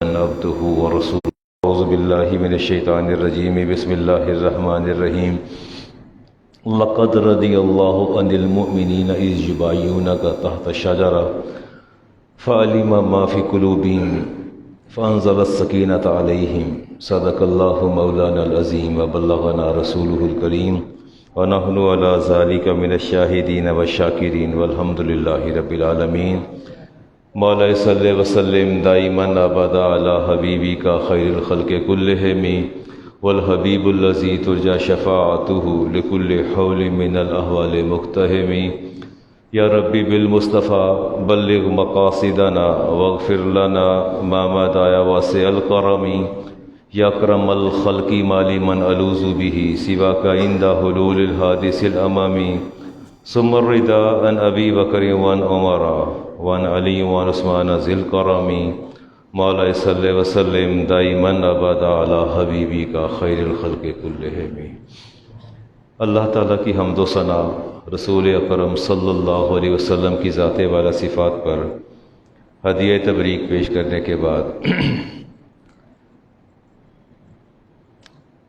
عبده ورسوله أعوذ بالله من الشيطان الرجيم بسم الله الرحمن الرحيم لقد رضي الله عن المؤمنين إذ يبايعونك تحت الشجرة فعلم ما في قلوبهم فأنزل السكينة عليهم صدق الله مولانا العظيم وبلغنا رسوله الكريم ونحن على ذلك من الشاهدين والشاكرين والحمد لله رب العالمين مولا صلی وسلم دائما ابدا علی حبیبی کا خیر الخلق کلہم والحبیب الذی ترجى شفاعته لكل حول من الاحوال مقتحم یا ربی بالمصطفى بلغ مقاصدنا واغفر لنا ما مضى واسع الکرم یا اکرم الخلق مالی من الوذ به سواک عند حلول الحادث الامامی ثم الرضا عن ابی بکر وعن عمر وعن علی وعن عثمان ذی الکرم مولا صلی وسلم دائما ابدا علی حبیبی کا خیر الخلق کلہم۔ اللہ تعالیٰ کی حمد و ثنا رسول اکرم صلی اللہ علیہ وسلم کی ذات والا صفات پر ہدیہ تبریک پیش کرنے کے بعد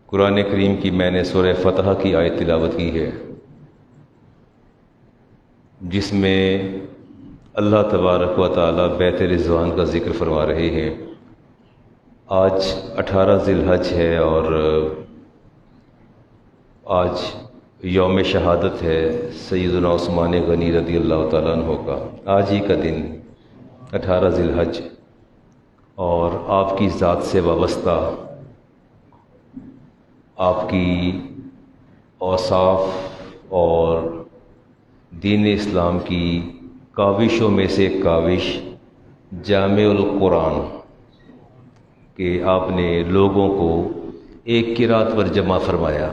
قرآن کریم کی میں نے سورہ فتح کی آیت تلاوت کی ہے، جس میں اللہ تبارک و تعالیٰ بیت رضوان کا ذکر فرما رہے ہیں۔ آج 18 ذی الحج ہے اور آج یوم شہادت ہے سیدنا عثمان غنی رضی اللہ تعالیٰ عنہ کا۔ آج ہی کا دن 18 ذی الحج اور آپ کی ذات سے وابستہ آپ کی اوصاف اور دین اسلام کی کاوشوں میں سے ایک کاوش جامع القرآن کہ آپ نے لوگوں کو ایک قرات پر جمع فرمایا۔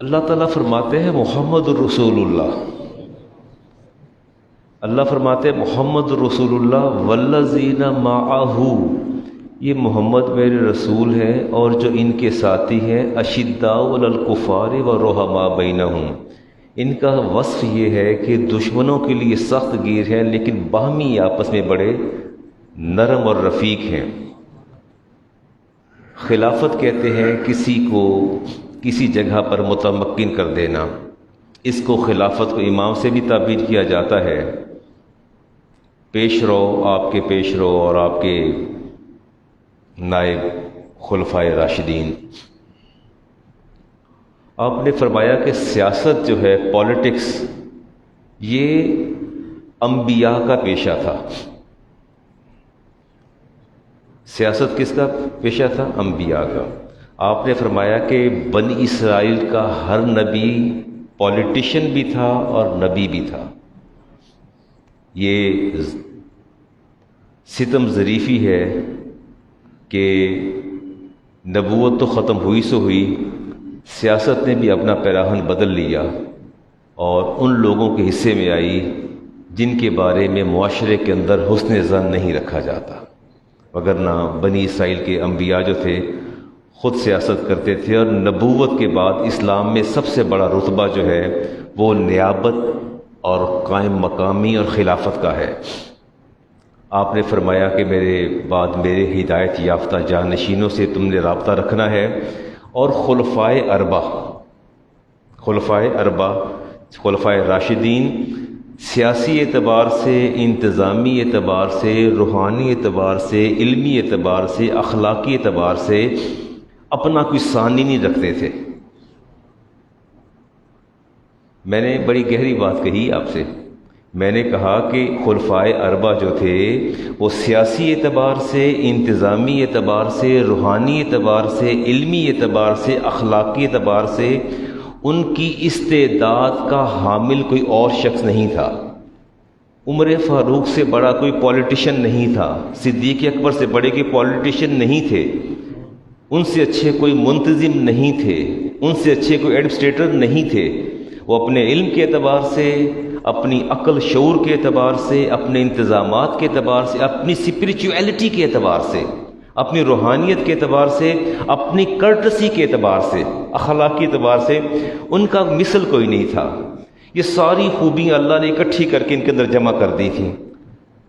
اللہ تعالیٰ فرماتے ہیں محمد رسول اللہ، اللہ فرماتے ہیں محمد رسول اللہ والذین معہ، یہ محمد میرے رسول ہیں اور جو ان کے ساتھی ہیں اشداء علی الکفار ورحماء بینہم، ان کا وصف یہ ہے کہ دشمنوں کے لیے سخت گیر ہے لیکن باہمی آپس میں بڑے نرم اور رفیق ہیں۔ خلافت کہتے ہیں کسی کو کسی جگہ پر متمکن کر دینا، اس کو خلافت کو امام سے بھی تعبیر کیا جاتا ہے، پیش رو، آپ کے پیش رو اور آپ کے نائب خلفائے راشدین۔ آپ نے فرمایا کہ سیاست جو ہے پولیٹکس، یہ انبیاء کا پیشہ تھا۔ سیاست کس کا پیشہ تھا؟ انبیاء کا۔ آپ نے فرمایا کہ بنی اسرائیل کا ہر نبی پولیٹیشین بھی تھا اور نبی بھی تھا۔ یہ ستم ظریفی ہے کہ نبوت تو ختم ہوئی سو ہوئی، سیاست نے بھی اپنا پیراہن بدل لیا اور ان لوگوں کے حصے میں آئی جن کے بارے میں معاشرے کے اندر حسن ظن نہیں رکھا جاتا، وگرنہ بنی اسرائیل کے انبیاء جو تھے خود سیاست کرتے تھے، اور نبوت کے بعد اسلام میں سب سے بڑا رتبہ جو ہے وہ نیابت اور قائم مقامی اور خلافت کا ہے۔ آپ نے فرمایا کہ میرے بعد میرے ہدایت یافتہ جانشینوں سے تم نے رابطہ رکھنا ہے، اور خلفائے خلفائے راشدین سیاسی اعتبار سے، انتظامی اعتبار سے، روحانی اعتبار سے، علمی اعتبار سے، اخلاقی اعتبار سے اپنا کوئی ثانی نہیں رکھتے تھے۔ میں نے بڑی گہری بات کہی آپ سے، میں نے کہا کہ خلفائے اربعہ جو تھے وہ سیاسی اعتبار سے، انتظامی اعتبار سے، روحانی اعتبار سے، علمی اعتبار سے، اخلاقی اعتبار سے ان کی استعداد کا حامل کوئی اور شخص نہیں تھا۔ عمر فاروق سے بڑا کوئی پولیٹیشین نہیں تھا، صدیق اکبر سے بڑے کوئی پولیٹیشین نہیں تھے، ان سے اچھے کوئی منتظم نہیں تھے، ان سے اچھے کوئی ایڈمنسٹریٹر نہیں تھے۔ وہ اپنے علم کے اعتبار سے، اپنی عقل شعور کے اعتبار سے، اپنے انتظامات کے اعتبار سے، اپنی اسپریچویلٹی کے اعتبار سے، اپنی روحانیت کے اعتبار سے، اپنی کرٹسی کے اعتبار سے، اخلاقی اعتبار سے ان کا مثل کوئی نہیں تھا۔ یہ ساری خوبیاں اللہ نے اکٹھی کر کے ان کے اندر جمع کر دی تھیں۔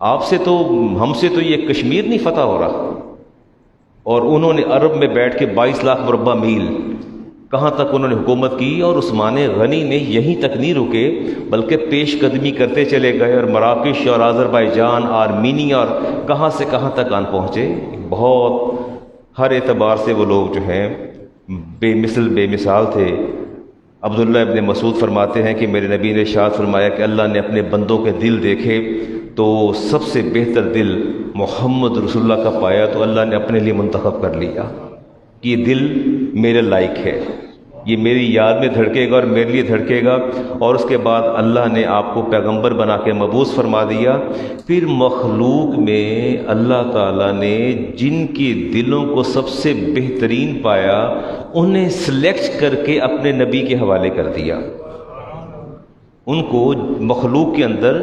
آپ سے تو، ہم سے تو یہ کشمیر نہیں فتح ہو رہا، اور انہوں نے عرب میں بیٹھ کے 22 لاکھ مربع میل کہاں تک انہوں نے حکومت کی، اور عثمان غنی نے یہیں تک نہیں رکے بلکہ پیش قدمی کرتے چلے گئے، اور مراکش اور آذربائیجان، آرمینیا، اور کہاں سے کہاں تک آن پہنچے۔ بہت ہر اعتبار سے وہ لوگ جو ہیں بے مثال تھے۔ عبداللہ ابن مسعود فرماتے ہیں کہ میرے نبی نے ارشاد فرمایا کہ اللہ نے اپنے بندوں کے دل دیکھے تو سب سے بہتر دل محمد رسول اللہ کا پایا، تو اللہ نے اپنے لیے منتخب کر لیا کہ یہ دل میرے لائق ہے، یہ میری یاد میں دھڑکے گا اور میرے لیے دھڑکے گا۔ اور اس کے بعد اللہ نے آپ کو پیغمبر بنا کے مبعوث فرما دیا۔ پھر مخلوق میں اللہ تعالیٰ نے جن کے دلوں کو سب سے بہترین پایا انہیں سلیکٹ کر کے اپنے نبی کے حوالے کر دیا۔ ان کو مخلوق کے اندر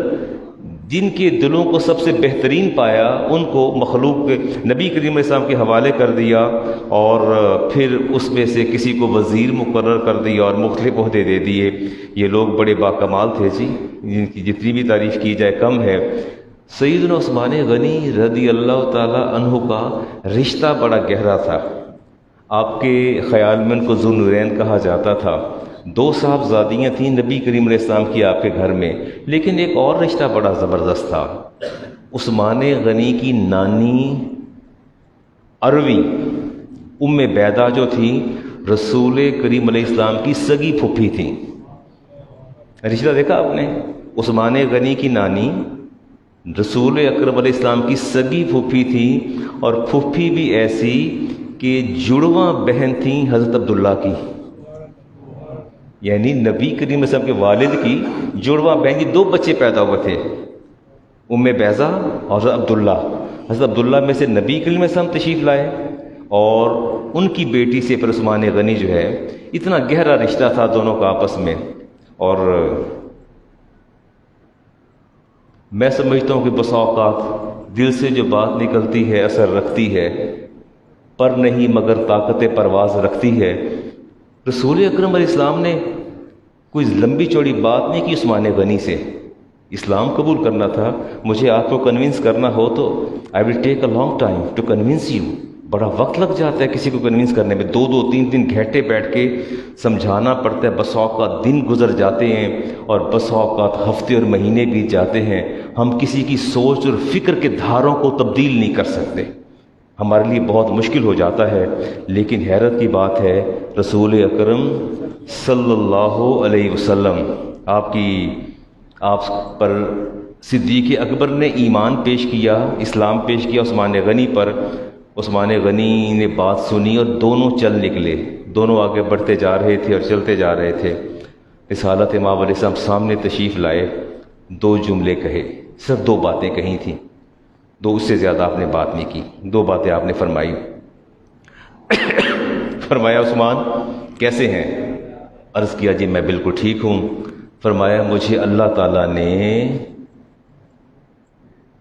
جن کے دلوں کو سب سے بہترین پایا ان کو مخلوق نبی کریم علیہ السلام کے حوالے کر دیا، اور پھر اس میں سے کسی کو وزیر مقرر کر دیا اور مختلف عہدے دے دیے۔ یہ لوگ بڑے باکمال تھے جی، جن کی جتنی بھی تعریف کی جائے کم ہے۔ سیدنا عثمان غنی رضی اللہ تعالی عنہ کا رشتہ بڑا گہرا تھا۔ آپ کے خیال میں ان کو ذو نورین کہا جاتا تھا۔ 2 صاحبزادیاں تھیں نبی کریم علیہ السلام کی آپ کے گھر میں، لیکن ایک اور رشتہ بڑا زبردست تھا۔ عثمان غنی کی نانی اروی ام بیدہ جو تھی رسول کریم علیہ السلام کی سگی پھوپھی تھیں۔ رشتہ دیکھا آپ نے؟ عثمان غنی کی نانی رسول اکرم علیہ السلام کی سگی پھوپھی تھی، اور پھوپھی بھی ایسی کہ جڑواں بہن تھیں حضرت عبداللہ کی، یعنی نبی کریم علیہ السلام کے والد کی جڑواں بہن کی 2 بچے پیدا ہوئے تھے، ام بیضہ اور حضرت عبداللہ۔ حضرت عبداللہ میں سے نبی کریم علیہ السلام تشریف لائے، اور ان کی بیٹی سے پھر عثمان غنی جو ہے، اتنا گہرا رشتہ تھا دونوں کا آپس میں۔ اور میں سمجھتا ہوں کہ بسا اوقات دل سے جو بات نکلتی ہے اثر رکھتی ہے، پر نہیں مگر طاقت پرواز رکھتی ہے۔ رسول اکرم علیہ السلام نے کوئی لمبی چوڑی بات نہیں کی عثمان غنی سے۔ اسلام قبول کرنا تھا، مجھے آپ کو کنونس کرنا ہو تو I will take a long time to convince you, بڑا وقت لگ جاتا ہے کسی کو کنونس کرنے میں، 2 3 دن گھنٹے بیٹھ کے سمجھانا پڑتا ہے، بسا اوقات دن گزر جاتے ہیں اور بسا اوقات ہفتے اور مہینے بیت جاتے ہیں۔ ہم کسی کی سوچ اور فکر کے دھاروں کو تبدیل نہیں کر سکتے، ہمارے لیے بہت مشکل ہو جاتا ہے۔ لیکن حیرت کی بات ہے رسول اکرم صلی اللہ علیہ وسلم آپ پر صدیق اکبر نے ایمان پیش کیا، اسلام پیش کیا عثمان غنی پر۔ عثمان غنی نے بات سنی اور دونوں چل نکلے، دونوں آگے بڑھتے جا رہے تھے اور چلتے جا رہے تھے۔ رسالت امام علیہ السلام سامنے تشریف لائے، 2 جملے کہے، صرف 2 باتیں کہی تھیں، 2 اس سے زیادہ آپ نے بات نہیں کی۔ 2 باتیں آپ نے فرمائی۔ فرمایا عثمان کیسے ہیں؟ عرض کیا جی میں بالکل ٹھیک ہوں۔ فرمایا مجھے اللہ تعالیٰ نے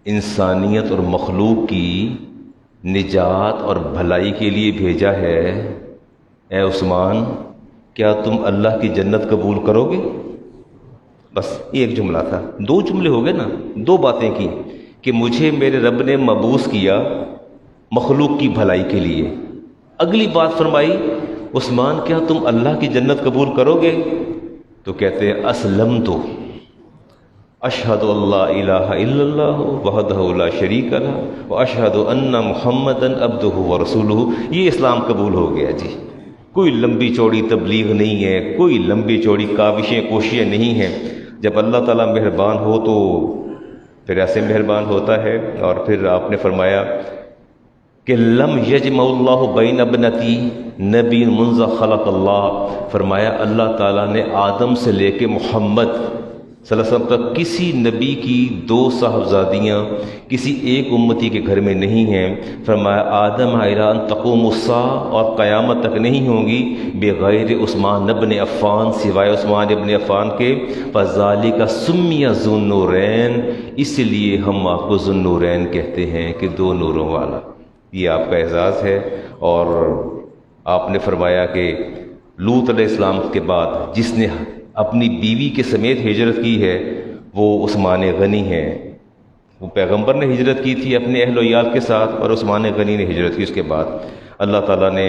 انسانیت اور مخلوق کی نجات اور بھلائی کے لیے بھیجا ہے۔ اے عثمان کیا تم اللہ کی جنت قبول کرو گے؟ بس یہ ایک جملہ تھا، 2 جملے ہو گئے نا، 2 باتیں کی کہ مجھے میرے رب نے مبعوث کیا مخلوق کی بھلائی کے لیے۔ اگلی بات فرمائی عثمان کیا تم اللہ کی جنت قبول کرو گے؟ تو کہتے ہیں اسلمت اشہد اللہ الہ الا اللہ وحدہ لا شریک لہ واشہد ان محمدً عبدہ ورسولہ۔ یہ اسلام قبول ہو گیا جی۔ کوئی لمبی چوڑی تبلیغ نہیں ہے، کوئی لمبی چوڑی کاوشیں کوششیں نہیں ہیں۔ جب اللہ تعالیٰ مہربان ہو تو پھر ایسے مہربان ہوتا ہے۔ اور پھر آپ نے فرمایا کہ لم یجمع اللہ بین ابنتی نبی منذ خلق اللہ۔ فرمایا اللہ تعالیٰ نے آدم سے لے کے محمد صلی اللہ علیہ وسلم تک کسی نبی کی 2 صاحبزادیاں کسی ایک امتی کے گھر میں نہیں ہیں۔ فرمایا آدم الی ان تقوم الساعہ، اور قیامت تک نہیں ہوں گی بغیر عثمان ابن عفان، سوائے عثمان ابن عفان کے۔ فذالک سمی ذو النورین، اس لیے ہم آپ کو ذو النورین کہتے ہیں کہ 2 نوروں والا۔ یہ آپ کا اعزاز ہے۔ اور آپ نے فرمایا کہ لوط علیہ السلام کے بعد جس نے اپنی بیوی کے سمیت ہجرت کی ہے وہ عثمان غنی ہیں۔ وہ پیغمبر نے ہجرت کی تھی اپنے اہل و عیال کے ساتھ، اور عثمان غنی نے ہجرت کی۔ اس کے بعد اللہ تعالیٰ نے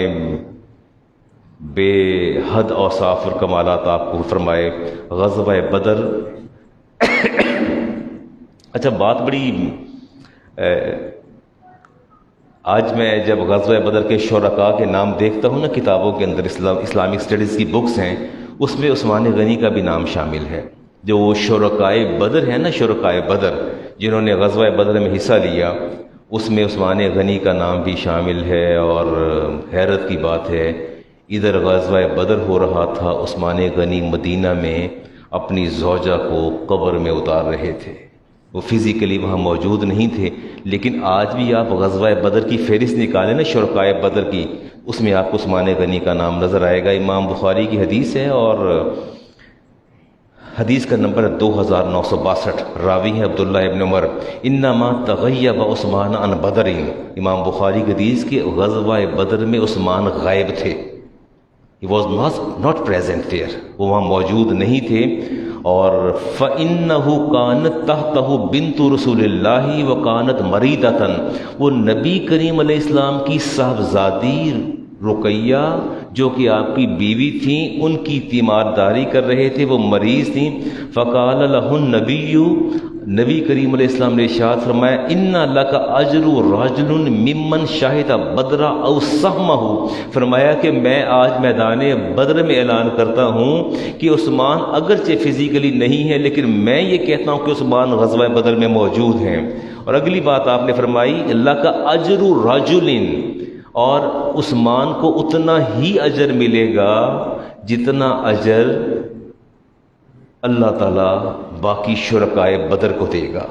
بے حد اوصاف اور کمالات آپ کو فرمائے۔ غزوہ بدر اچھا بات بڑی آج میں جب غزوہ بدر کے شرکاء کے نام دیکھتا ہوں نا کتابوں کے اندر، اسلامک اسٹڈیز کی بکس ہیں، اس میں عثمان غنی کا بھی نام شامل ہے۔ جو وہ شرکائے بدر ہیں نا، شرکائے بدر جنہوں نے غزوہ بدر میں حصہ لیا، اس میں عثمان غنی کا نام بھی شامل ہے۔ اور حیرت کی بات ہے، ادھر غزوہ بدر ہو رہا تھا، عثمان غنی مدینہ میں اپنی زوجہ کو قبر میں اتار رہے تھے۔ وہ فزیکلی وہاں موجود نہیں تھے، لیکن آج بھی آپ غزوہ بدر کی فہرست نکالیں نا شرکائے بدر کی، اس میں آپ کو عثمان غنی کا نام نظر آئے گا۔ امام بخاری کی حدیث ہے اور حدیث کا نمبر 2962، راوی ہے عبداللہ ابن عمر۔ انما تغیب عثمان عن بدر، امام بخاری کی حدیث کے غزوہ بدر میں عثمان غائب تھے۔ He was not present there، وہ وہاں موجود نہیں تھے۔ اور فَإِنَّهُ كَانَتْ تَحْتَهُ بِنْتُ رسول اللہ وَكَانَتْ مَرِيدَةً، وہ نبی کریم علیہ السلام کی صاحبزادی رقیہ جو کہ آپ کی بیوی تھیں، ان کی تیمارداری کر رہے تھے، وہ مریض تھیں۔ فَقَالَ لَهُ النَّبِيُّ، نبی کریم علیہ السلام نے ارشاد فرمایا، اِنَّ لَكَ أَجْرُ رَجُلٌ مِّمَّنْ شَهِدَ بَدْرَ أَوْ سَهْمَهُ، فرمایا کہ میں آج میدان بدر میں اعلان کرتا ہوں کہ عثمان اگرچہ فزیکلی نہیں ہے، لیکن میں یہ کہتا ہوں کہ عثمان غزوہ بدر میں موجود ہیں۔ اور اگلی بات آپ نے فرمائی لَكَ أَجْرُ رَجُلٍ، اور عثمان کو اتنا ہی اجر ملے گا جتنا اجر اللہ تعالیٰ باقی شرکائے بدر کو دے گا،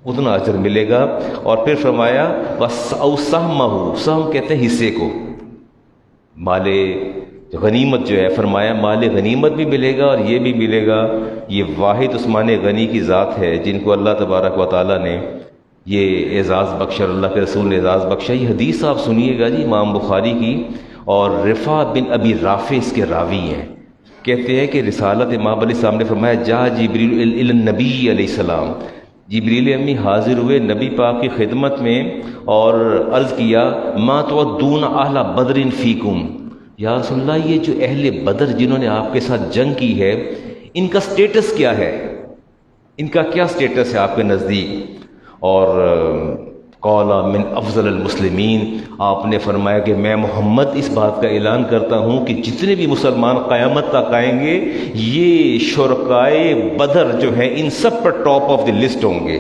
اتنا اجر ملے گا۔ اور پھر فرمایا أَوْ سَهْمَهُ، سہم کہتے ہیں حصے کو، مال غنیمت جو ہے، فرمایا مال غنیمت بھی ملے گا اور یہ بھی ملے گا۔ یہ واحد عثمان غنی کی ذات ہے جن کو اللہ تبارک و تعالیٰ نے یہ اعزاز بخشا، اللہ کے رسول نے اعزاز بخشا۔ یہ حدیث آپ سنیے گا جی امام بخاری کی، اور رفع بن ابی رافع اس کے راوی ہیں۔ کہتے ہیں کہ رسالت امام علیہ السلام نے فرمایا جا جبریل الی النبی علیہ السلام، جبریل امی حاضر ہوئے نبی پاک کی خدمت میں اور عرض کیا ما تعدون اہل بدر فیکم، یا رسول اللہ یہ جو اہل بدر جنہوں نے آپ کے ساتھ جنگ کی ہے ان کا سٹیٹس کیا ہے، ان کا کیا سٹیٹس ہے آپ کے نزدیک؟ اور قال من افضل المسلمین، آپ نے فرمایا کہ میں محمد اس بات کا اعلان کرتا ہوں کہ جتنے بھی مسلمان قیامت تک آئیں گے یہ شرکائے بدر جو ہیں ان سب پر ٹاپ آف دی لسٹ ہوں گے۔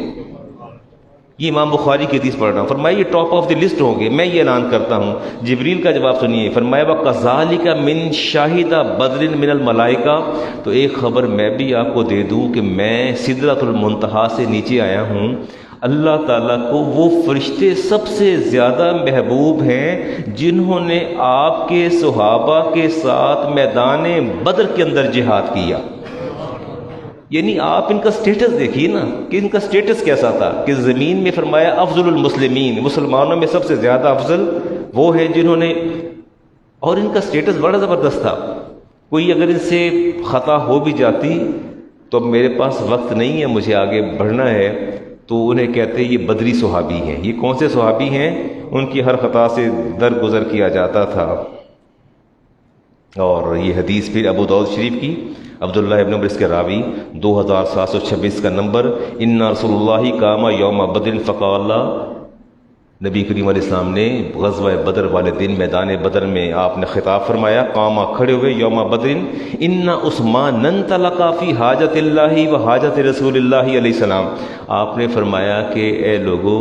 یہ امام بخاری کی حدیث پڑھ رہا ہوں، فرمایا یہ ٹاپ آف دی لسٹ ہوں گے، میں یہ اعلان کرتا ہوں۔ جبریل کا جواب سنیے، فرمایا وَكَذَلِكَ مِن شَاهِدَ بَدْرٍ مِنَ الْمَلَائِكَةِ، تو ایک خبر میں بھی آپ کو دے دوں کہ میں سدرۃ المنتہا سے نیچے آیا ہوں، اللہ تعالیٰ کو وہ فرشتے سب سے زیادہ محبوب ہیں جنہوں نے آپ کے صحابہ کے ساتھ میدان بدر کے اندر جہاد کیا۔ یعنی آپ ان کا سٹیٹس دیکھیے نا کہ ان کا سٹیٹس کیسا تھا، کہ زمین میں فرمایا افضل المسلمین، مسلمانوں میں سب سے زیادہ افضل وہ ہیں جنہوں نے، اور ان کا سٹیٹس بڑا زبردست تھا۔ کوئی اگر ان سے خطا ہو بھی جاتی تو میرے پاس وقت نہیں ہے، مجھے آگے بڑھنا ہے، تو انہیں کہتے ہیں یہ بدری صحابی ہیں۔ یہ کون سے صحابی ہیں؟ ان کی ہر خطا سے درگزر کیا جاتا تھا۔ اور یہ حدیث پھر ابو داؤد شریف کی، عبداللہ ابن عمر اس کے راوی، 2726 کا نمبر، ان رسول اللہ قام یوم بدر فقال، نبی کریم علیہ السلام نے غزوہ بدر والے دن میدان بدر میں آپ نے خطاب فرمایا، قاما کھڑے ہوئے یوم بدر، ان عثمان انطلق فی حاجت اللہ و حاجت رسول اللہ علیہ السلام، آپ نے فرمایا کہ اے لوگو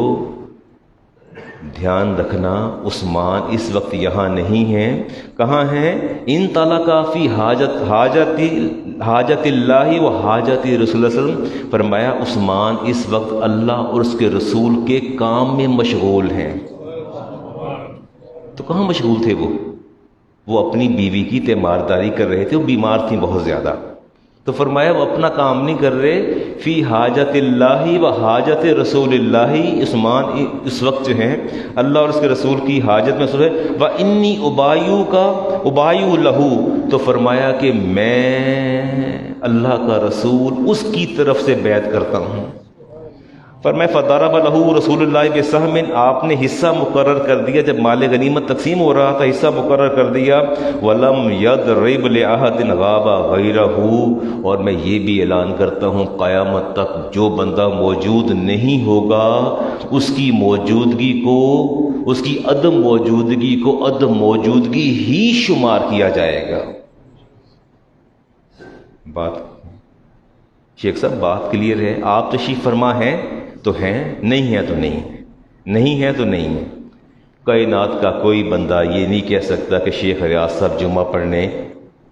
دھیان رکھنا عثمان اس وقت یہاں نہیں ہیں، کہاں ہیں؟ انطلق فی حاجت اللہ و حاجت رسول اللہ علیہ وسلم، فرمایا عثمان اس وقت اللہ اور اس کے رسول کے کام میں مشغول ہیں۔ تو کہاں مشغول تھے وہ اپنی بیوی کی تیمارداری کر رہے تھے، وہ بیمار تھیں بہت زیادہ، تو فرمایا وہ اپنا کام نہیں کر رہے، فی حاجت اللہ و حاجت رسول اللہ، عثمان اس وقت جو ہیں اللہ اور اس کے رسول کی حاجت میں سن ہے، و انی ابایو لہو، تو فرمایا کہ میں اللہ کا رسول اس کی طرف سے بیعت کرتا ہوں۔ فرمایا فضرب لہ رسول اللہ بسہم، آپ نے حصہ مقرر کر دیا، جب مال غنیمت تقسیم ہو رہا تھا حصہ مقرر کر دیا، ولم یضرب لأحد غاب غیرہ، اور میں یہ بھی اعلان کرتا ہوں قیامت تک جو بندہ موجود نہیں ہوگا اس کی موجودگی کو، اس کی عدم موجودگی کو عدم موجودگی ہی شمار کیا جائے گا۔ بات شیخ صاحب بات کلیئر ہے، آپ تشریف فرما ہیں تو ہیں، نہیں ہے تو نہیں، نہیں ہے تو نہیں ہے۔ کائنات کا کوئی بندہ یہ نہیں کہہ سکتا کہ شیخ ریاض صاحب جمعہ پڑھنے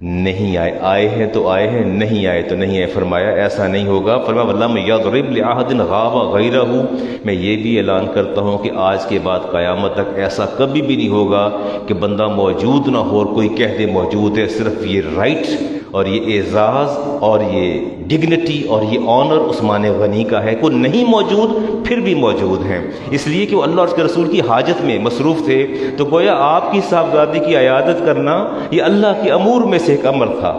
نہیں آئے، آئے ہیں تو آئے ہیں، نہیں آئے تو نہیں آئے۔ فرمایا ایسا نہیں ہوگا۔ فرمایا وَلَمْ يَضْرِبْ لِأَحَدٍ غَابَ غَيْرَهُ، میں یہ بھی اعلان کرتا ہوں کہ آج کے بعد قیامت تک ایسا کبھی بھی نہیں ہوگا کہ بندہ موجود نہ ہو اور کوئی کہہ دے موجود ہے۔ صرف یہ رائٹ اور یہ اعزاز اور یہ ڈگنیٹی اور یہ آنر عثمان غنی کا ہے، کوئی نہیں موجود پھر بھی موجود ہیں، اس لیے کہ وہ اللہ اور اس کے رسول کی حاجت میں مصروف تھے۔ تو گویا آپ کی صاحبزادی کی عیادت کرنا یہ اللہ کے امور میں سے ایک امر تھا،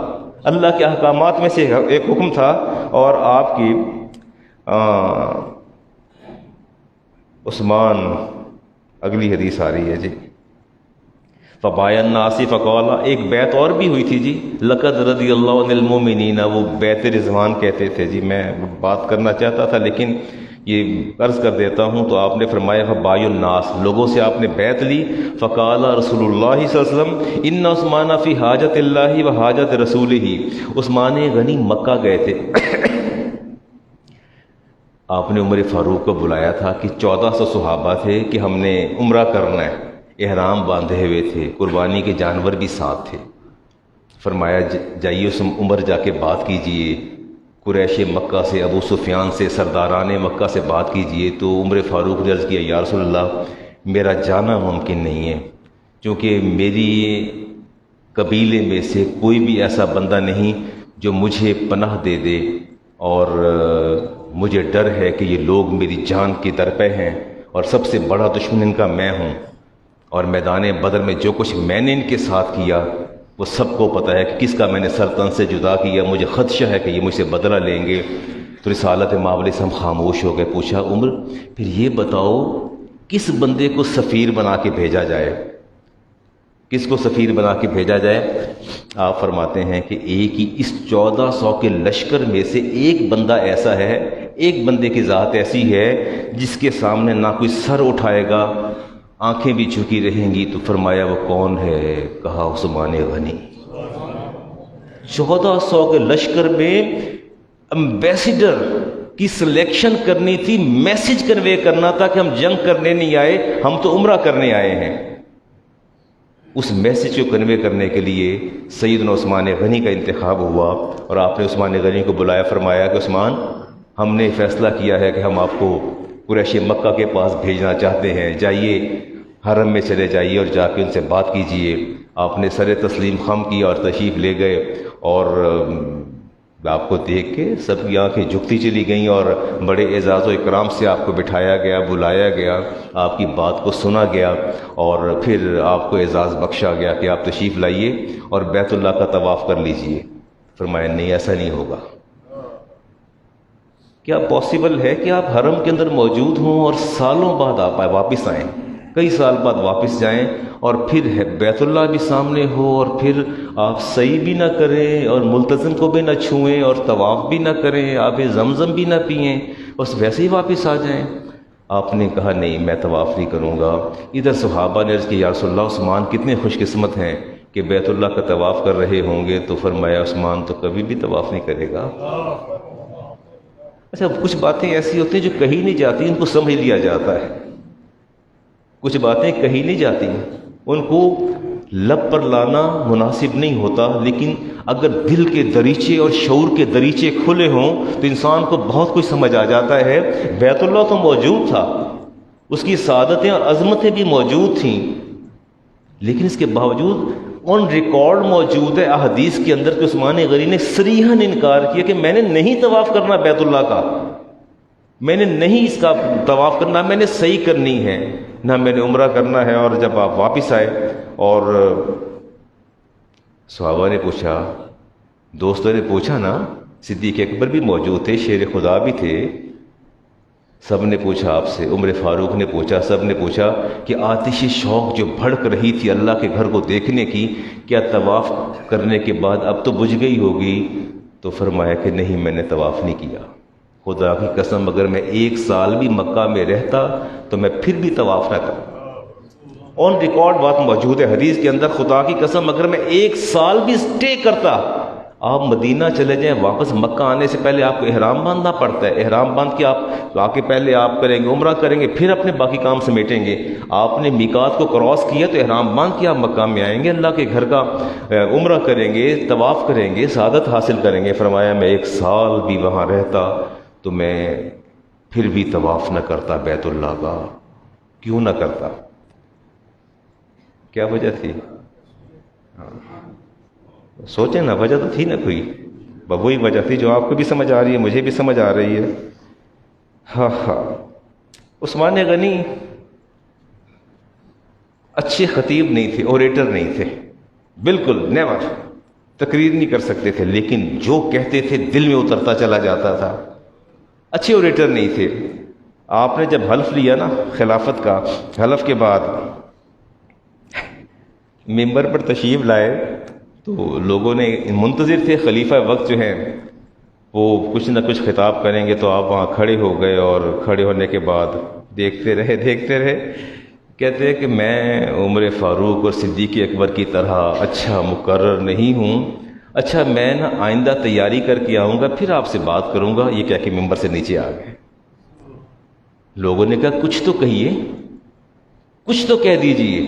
اللہ کے احکامات میں سے ایک حکم تھا، اور آپ کی عثمان، اگلی حدیث آ رہی ہے جی، فبایا الناس فقال، ایک بیعت اور بھی ہوئی تھی جی، لقد رضی اللہ عن المؤمنین، وہ بیعت رضوان کہتے تھے جی، میں بات کرنا چاہتا تھا لیکن یہ عرض کر دیتا ہوں۔ تو آپ نے فرمایا فبایا الناس، لوگوں سے آپ نے بیعت لی، فقال رسول اللہ صلی اللہ علیہ وسلم ان عثمان فی حاجت اللہ و حاجت رسولہ، عثمان غنی مکہ گئے تھے، آپ نے عمر فاروق کو بلایا تھا کہ 1400 صحابہ تھے کہ ہم نے عمرہ کرنا ہے، احرام باندھے ہوئے تھے، قربانی کے جانور بھی ساتھ تھے۔ فرمایا جائیے اس عمر جا کے بات کیجئے، قریش مکہ سے، ابو سفیان سے، سرداران مکہ سے بات کیجئے۔ تو عمر فاروق نے عرض کیا یا رسول اللہ میرا جانا ممکن نہیں ہے، کیونکہ میری قبیلے میں سے کوئی بھی ایسا بندہ نہیں جو مجھے پناہ دے دے، اور مجھے ڈر ہے کہ یہ لوگ میری جان کی درپے ہیں، اور سب سے بڑا دشمن ان کا میں ہوں، اور میدان بدر میں جو کچھ میں نے ان کے ساتھ کیا وہ سب کو پتہ ہے کہ کس کا میں نے سر تن سے جدا کیا، مجھے خدشہ ہے کہ یہ مجھ سے بدلہ لیں گے۔ تو رسالت ماولی سے ہم خاموش ہو گئے۔ پوچھا عمر پھر یہ بتاؤ کس بندے کو سفیر بنا کے بھیجا جائے، کس کو سفیر بنا کے بھیجا جائے؟ آپ فرماتے ہیں کہ ایک ہی اس 1400 کے لشکر میں سے ایک بندہ ایسا ہے، ایک بندے کی ذات ایسی ہے جس کے سامنے نہ کوئی سر اٹھائے گا، آنکھیں بھی جھکی رہیں گی۔ تو فرمایا وہ کون ہے؟ کہا عثمان غنی۔ 1400 کے لشکر میں امبیسیڈر کی سلیکشن کرنی تھی، میسج کنوے کرنا تھا کہ ہم جنگ کرنے نہیں آئے، ہم تو عمرہ کرنے آئے ہیں۔ اس میسج کو کنوے کرنے کے لیے سیدنا عثمان غنی کا انتخاب ہوا، اور آپ نے عثمان غنی کو بلایا، فرمایا کہ عثمان ہم نے فیصلہ کیا ہے کہ ہم آپ کو قریش مکہ کے پاس بھیجنا چاہتے ہیں، جائیے حرم میں چلے جائیے اور جا کے ان سے بات کیجئے۔ آپ نے سر تسلیم خم کیا اور تشریف لے گئے، اور آپ کو دیکھ کے سب کی آنکھیں جھکتی چلی گئیں، اور بڑے اعزاز و اکرام سے آپ کو بٹھایا گیا، بلایا گیا، آپ کی بات کو سنا گیا، اور پھر آپ کو اعزاز بخشا گیا کہ آپ تشریف لائیے اور بیت اللہ کا طواف کر لیجئے۔ فرمایا نہیں ایسا نہیں ہوگا۔ کیا پاسبل ہے کہ آپ حرم کے اندر موجود ہوں اور سالوں بعد آپ واپس آئیں، کئی سال بعد واپس جائیں، اور پھر بیت اللہ بھی سامنے ہو، اور پھر آپ سعی بھی نہ کریں اور ملتزم کو بھی نہ چھوئیں اور طواف بھی نہ کریں، آب زمزم بھی نہ پئیں، بس ویسے ہی واپس آ جائیں؟ آپ نے کہا نہیں میں طواف نہیں کروں گا۔ ادھر صحابہ نے عرض کی یا رسول اللہ عثمان کتنے خوش قسمت ہیں کہ بیت اللہ کا طواف کر رہے ہوں گے۔ تو فرمایا عثمان تو کبھی بھی طواف نہیں کرے گا۔ اچھا کچھ باتیں ایسی ہوتی ہیں جو کہیں نہیں جاتی، ان کو سمجھ لیا جاتا ہے، کچھ باتیں کہیں نہیں جاتی، ان کو لب پر لانا مناسب نہیں ہوتا، لیکن اگر دل کے دریچے اور شعور کے دریچے کھلے ہوں تو انسان کو بہت کچھ سمجھ آ جاتا ہے۔ بیت اللہ تو موجود تھا، اس کی سعادتیں اور عظمتیں بھی موجود تھیں، لیکن اس کے باوجود آن ریکارڈ موجود ہے احادیث کے اندر کہ عثمان غنی نے صریحاً انکار کیا کہ میں نے نہیں طواف کرنا بیت اللہ کا، میں نے نہیں اس کا طواف کرنا، میں نے صحیح کرنی ہے، نہ میں نے عمرہ کرنا ہے۔ اور جب آپ واپس آئے اور صحابہ نے پوچھا، دوستوں نے پوچھا نا، صدیق اکبر بھی موجود تھے، شیر خدا بھی تھے، سب نے پوچھا آپ سے، عمر فاروق نے پوچھا، سب نے پوچھا کہ آتش شوق جو بھڑک رہی تھی اللہ کے گھر کو دیکھنے کی، کیا طواف کرنے کے بعد اب تو بجھ گئی ہوگی؟ تو فرمایا کہ نہیں، میں نے طواف نہیں کیا، خدا کی قسم اگر میں 1 سال بھی مکہ میں رہتا تو میں پھر بھی طواف نہ کرتا۔ آن ریکارڈ بات موجود ہے حدیث کے اندر، خدا کی قسم اگر میں 1 سال بھی اسٹے کرتا۔ آپ مدینہ چلے جائیں، واپس مکہ آنے سے پہلے آپ کو احرام باندھنا پڑتا ہے، احرام باندھ کے آپ آ کے پہلے آپ کریں گے عمرہ کریں گے، پھر اپنے باقی کام سمیٹیں گے۔ آپ نے میقات کو کراس کیا تو احرام باندھ کے آپ مکہ میں آئیں گے، اللہ کے گھر کا عمرہ کریں گے، طواف کریں گے، سعادت حاصل کریں گے۔ فرمایا میں 1 سال بھی وہاں رہتا تو میں پھر بھی طواف نہ کرتا بیت اللہ کا۔ کیوں نہ کرتا؟ کیا وجہ تھی؟ سوچیں نا، وجہ تو تھی نا کوئی، وہی وجہ تھی جو آپ کو بھی سمجھ آ رہی ہے، مجھے بھی سمجھ آ رہی ہے۔ ہاں عثمان غنی اچھے خطیب نہیں تھے، اوریٹر نہیں تھے، بالکل نیور، تقریر نہیں کر سکتے تھے، لیکن جو کہتے تھے دل میں اترتا چلا جاتا تھا۔ اچھے اوریٹر نہیں تھے۔ آپ نے جب حلف لیا نا خلافت کا، حلف کے بعد ممبر پر تشریف لائے تو لوگوں نے منتظر تھے، خلیفہ وقت جو ہیں وہ کچھ نہ کچھ خطاب کریں گے، تو آپ وہاں کھڑے ہو گئے، اور کھڑے ہونے کے بعد دیکھتے رہے، کہتے ہیں کہ میں عمر فاروق اور صدیق اکبر کی طرح اچھا مقرر نہیں ہوں، اچھا میں نا آئندہ تیاری کر کے آؤں گا، پھر آپ سے بات کروں گا۔ یہ کہہ کے ممبر سے نیچے آ گئے۔ لوگوں نے کہا کچھ تو کہیے، کچھ تو کہہ دیجئے۔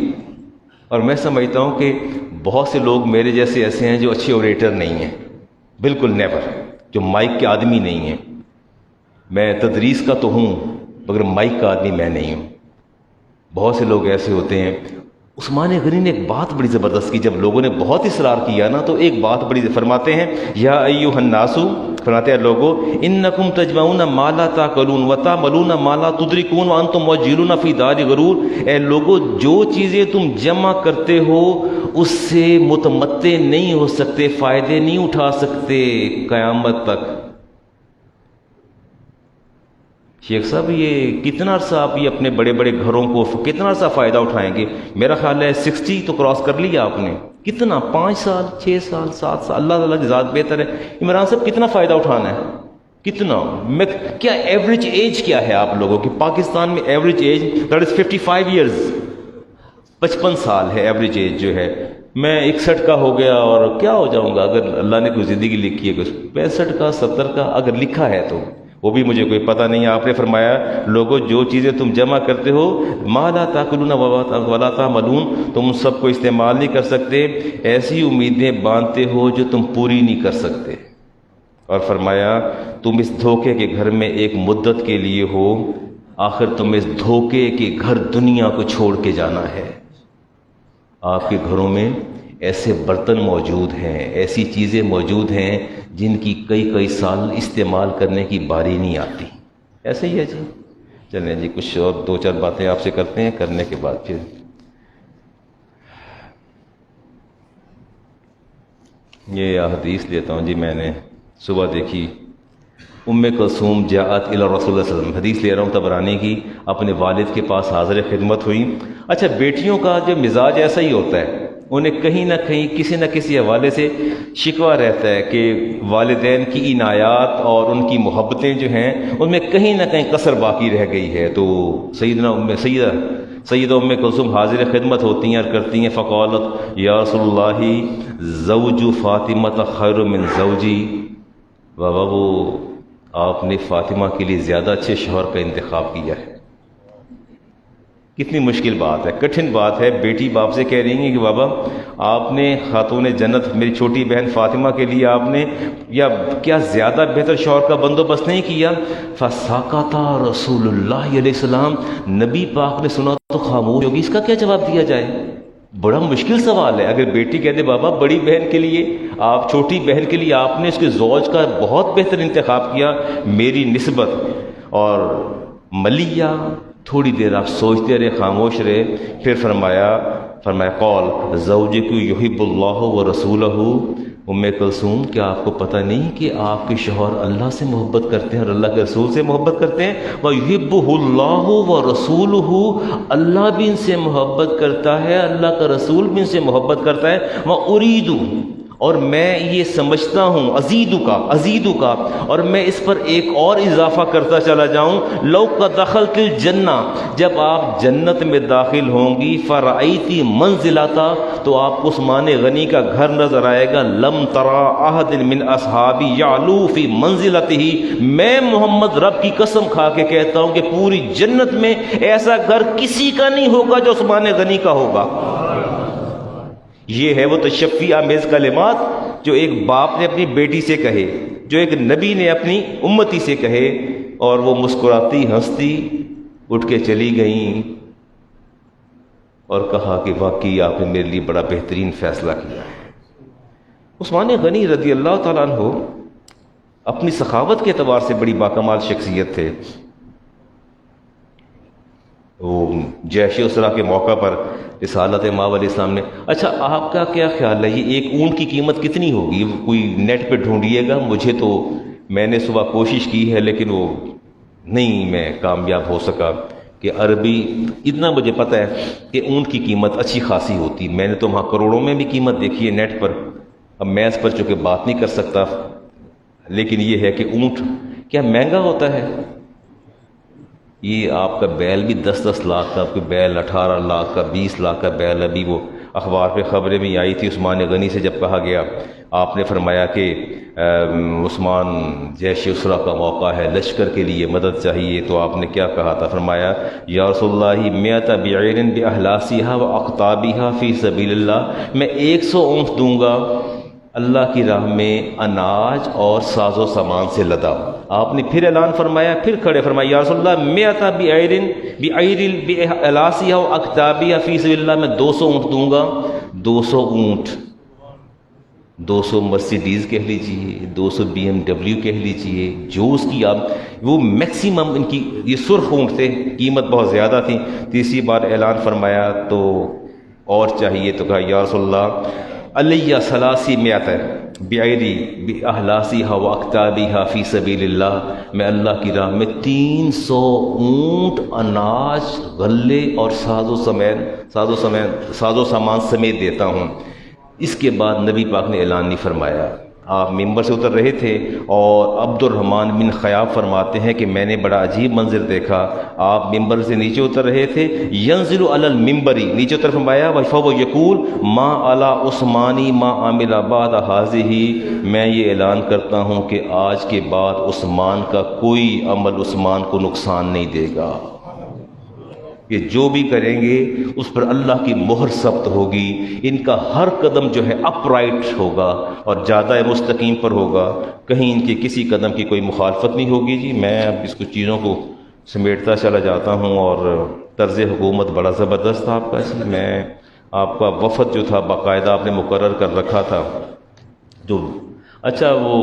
اور میں سمجھتا ہوں کہ بہت سے لوگ میرے جیسے ایسے ہیں جو اچھے اوریٹر نہیں ہیں، بالکل نیور، جو مائک کے آدمی نہیں ہیں۔ میں تدریس کا تو ہوں مگر مائک کا آدمی میں نہیں ہوں۔ بہت سے لوگ ایسے ہوتے ہیں۔ عثمان غنی نے ایک بات بڑی زبردست کی، جب لوگوں نے بہت اصرار کیا نا تو ایک بات بڑی فرماتے ہیں، یا ایھا الناس، فرماتے ہیں لوگو، انکم تجمعون ما لا تعقلون وتعملون ما لا تدرکون وانتم موجلون فی دار غرور۔ اے لوگو، جو چیزیں تم جمع کرتے ہو اس سے متمتع نہیں ہو سکتے، فائدے نہیں اٹھا سکتے قیامت تک۔ شیخ صاحب یہ کتنا عرصہ آپ یہ اپنے بڑے بڑے گھروں کو کتنا عرصہ فائدہ اٹھائیں گے؟ میرا خیال ہے 60 تو کراس کر لیا آپ نے۔ کتنا؟ 5 سال، 6 سال، 7 سال، اللہ تعالیٰ کی ذات بہتر ہے۔ عمران صاحب کتنا فائدہ اٹھانا ہے؟ کتنا؟ کیا ایوریج ایج کیا ہے آپ لوگوں کی؟ پاکستان میں average age that is 55 years, 55 سال ہے ایوریج ایج جو ہے۔ میں 61 کا ہو گیا اور کیا ہو جاؤں گا اگر اللہ نے کوئی زندگی لکھی ہے، 65 کا، 70 کا اگر لکھا ہے تو وہ بھی مجھے کوئی پتہ نہیں ہے۔ آپ نے فرمایا لوگوں، جو چیزیں تم جمع کرتے ہو ما لا تعقلون ولا تعملون، تم ان سب کو استعمال نہیں کر سکتے، ایسی امیدیں باندھتے ہو جو تم پوری نہیں کر سکتے۔ اور فرمایا تم اس دھوکے کے گھر میں ایک مدت کے لیے ہو، آخر تم اس دھوکے کے گھر دنیا کو چھوڑ کے جانا ہے۔ آپ کے گھروں میں ایسے برتن موجود ہیں، ایسی چیزیں موجود ہیں جن کی کئی سال استعمال کرنے کی باری نہیں آتی۔ ایسے ہی ہے جی۔ چلیں جی، کچھ اور 2-4 باتیں آپ سے کرتے ہیں، کرنے کے بعد پھر یہ حدیث لیتا ہوں جی، میں نے صبح دیکھی، ام کلثوم جاءت الی رسول اللہ صلی اللہ علیہ وسلم، حدیث لے رہا ہوں طبرانی کی، اپنے والد کے پاس حاضر خدمت ہوئی۔ اچھا، بیٹیوں کا جو مزاج ایسا ہی ہوتا ہے، انہیں کہیں نہ کہیں کسی نہ کسی حوالے سے شکوہ رہتا ہے کہ والدین کی عنایات اور ان کی محبتیں جو ہیں ان میں کہیں نہ کہیں کسر باقی رہ گئی ہے۔ تو سیدہ ام کلثوم حاضر خدمت ہوتی ہیں اور کرتی ہیں، فقالت یا رسول اللہ زوج فاطمہ خیر من زوجی، بابا وہ آپ نے فاطمہ کے لیے زیادہ اچھے شوہر کا انتخاب کیا ہے۔ کتنی مشکل بات ہے، کٹھن بات ہے۔ بیٹی باپ سے کہہ رہی ہیں کہ بابا آپ نے خاتون جنت میری چھوٹی بہن فاطمہ کے لیے آپ نے یا کیا زیادہ بہتر شوہر کا بندوبست نہیں کیا؟ فساکت رسول اللہ علیہ السلام، نبی پاک نے سنا تو خاموش ہوگی، اس کا کیا جواب دیا جائے؟ بڑا مشکل سوال ہے. اگر بیٹی کہہ دے بابا بڑی بہن کے لیے آپ، چھوٹی بہن کے لیے آپ نے اس کے زوج کا بہت بہتر انتخاب کیا، میری نسبت. اور ملیہ تھوڑی دیر آپ سوچتے رہے، خاموش رہے، پھر فرمایا قول زوجک یحب اللہ و رسولہ. ام کلثوم کیا آپ کو پتہ نہیں کہ آپ کے شوہر اللہ سے محبت کرتے ہیں اور اللہ کے رسول سے محبت کرتے ہیں؟ وَيُحِبُّهُ اللَّهُ وَرَسُولُهُ، اللہ بھی ان سے محبت کرتا ہے، اللہ کا رسول بھی ان سے محبت کرتا ہے. وَأُرِيدُ، اور میں یہ سمجھتا ہوں، ازیدو کا، اور میں اس پر ایک اور اضافہ کرتا چلا جاؤں. لو کا دخلت الجنہ، جب آپ جنت میں داخل ہوں گی، فرأیتی منزلتا، تو آپ کو عثمان غنی کا گھر نظر آئے گا. لم ترى احد من اصحابی یعلو فی منزلتہ، میں محمد رب کی قسم کھا کے کہتا ہوں کہ پوری جنت میں ایسا گھر کسی کا نہیں ہوگا جو عثمان غنی کا ہوگا. یہ ہے وہ تشفی آمیز کلمات جو ایک باپ نے اپنی بیٹی سے کہے، جو ایک نبی نے اپنی امتی سے کہے. اور وہ مسکراتی ہنستی اٹھ کے چلی گئیں اور کہا کہ واقعی آپ نے میرے لیے بڑا بہترین فیصلہ کیا ہے. عثمان غنی رضی اللہ تعالیٰ عنہ اپنی سخاوت کے اعتبار سے بڑی باکمال شخصیت تھے. وہ جیش اسرا کے موقع پر رسالت ماؤ علیہ السلام نے، اچھا آپ کا کیا خیال ہے یہ ایک اونٹ کی قیمت کتنی ہوگی؟ کوئی نیٹ پہ ڈھونڈیے گا. مجھے تو، میں نے صبح کوشش کی ہے لیکن وہ نہیں میں کامیاب ہو سکا کہ عربی، اتنا مجھے پتہ ہے کہ اونٹ کی قیمت اچھی خاصی ہوتی. میں نے تو وہاں کروڑوں میں بھی قیمت دیکھی ہے نیٹ پر. اب میں اس پر چونکہ بات نہیں کر سکتا، لیکن یہ ہے کہ اونٹ کیا مہنگا ہوتا ہے. یہ آپ کا بیل بھی 10-10 لاکھ کا، کوئی بیل 18 لاکھ کا، 20 لاکھ کا بیل. ابھی وہ اخبار پہ خبریں بھی آئی تھی، عثمان غنی سے جب کہا گیا، آپ نے فرمایا کہ عثمان جیش اسرا کا موقع ہے، لشکر کے لیے مدد چاہیے، تو آپ نے کیا کہا تھا؟ فرمایا یا رسول اللہ مئۃ بعیر باحلاسها واقطابها فی سبیل اللہ، میں 100 اونٹ دوں گا اللہ کی راہ میں اناج اور ساز و سامان سے لدا. آپ نے پھر اعلان فرمایا، پھر کھڑے فرمایا یا رسول اللہ مئۃ بعیر باحلاسها واقطابها فی سبیل اللہ، میں 200 اونٹ دوں گا. 200 اونٹ، 200 مرسیڈیز کہہ لیجئے، 200 BMW کہہ لیجئے، جو اس کی آپ وہ میکسیمم ان کی یہ سرخ اونٹ تھے، قیمت بہت زیادہ تھی. تیسری بار اعلان فرمایا تو اور چاہیے، تو کہا یا رسول اللہ علیہ 300 بعیری باحلاسها واقطابها فی سبیل اللہ، میں اللہ کی راہ میں 300 اونٹ اناج، غلے اور ساز و سامان سمیت دیتا ہوں. اس کے بعد نبی پاک نے اعلان نہیں فرمایا. آپ ممبر سے اتر رہے تھے اور عبد الرحمن بن خیاب فرماتے ہیں کہ میں نے بڑا عجیب منظر دیکھا. آپ ممبر سے نیچے اتر رہے تھے، ینزل علی المنبر، نیچے اتر فرمایا وَفَوْ یقول ما علی عثمانی ما عمل بعد هذه، میں یہ اعلان کرتا ہوں کہ آج کے بعد عثمان کا کوئی عمل عثمان کو نقصان نہیں دے گا، کہ جو بھی کریں گے اس پر اللہ کی مہر ثبت ہوگی. ان کا ہر قدم جو ہے اپ رائٹ ہوگا اور زیادہ مستقیم پر ہوگا، کہیں ان کے کسی قدم کی کوئی مخالفت نہیں ہوگی. جی میں اب اس کچھ چیزوں کو سمیٹتا چلا جاتا ہوں، اور طرز حکومت بڑا زبردست تھا آپ کا. جی میں آپ کا وفد جو تھا باقاعدہ آپ نے مقرر کر رکھا تھا، جو اچھا وہ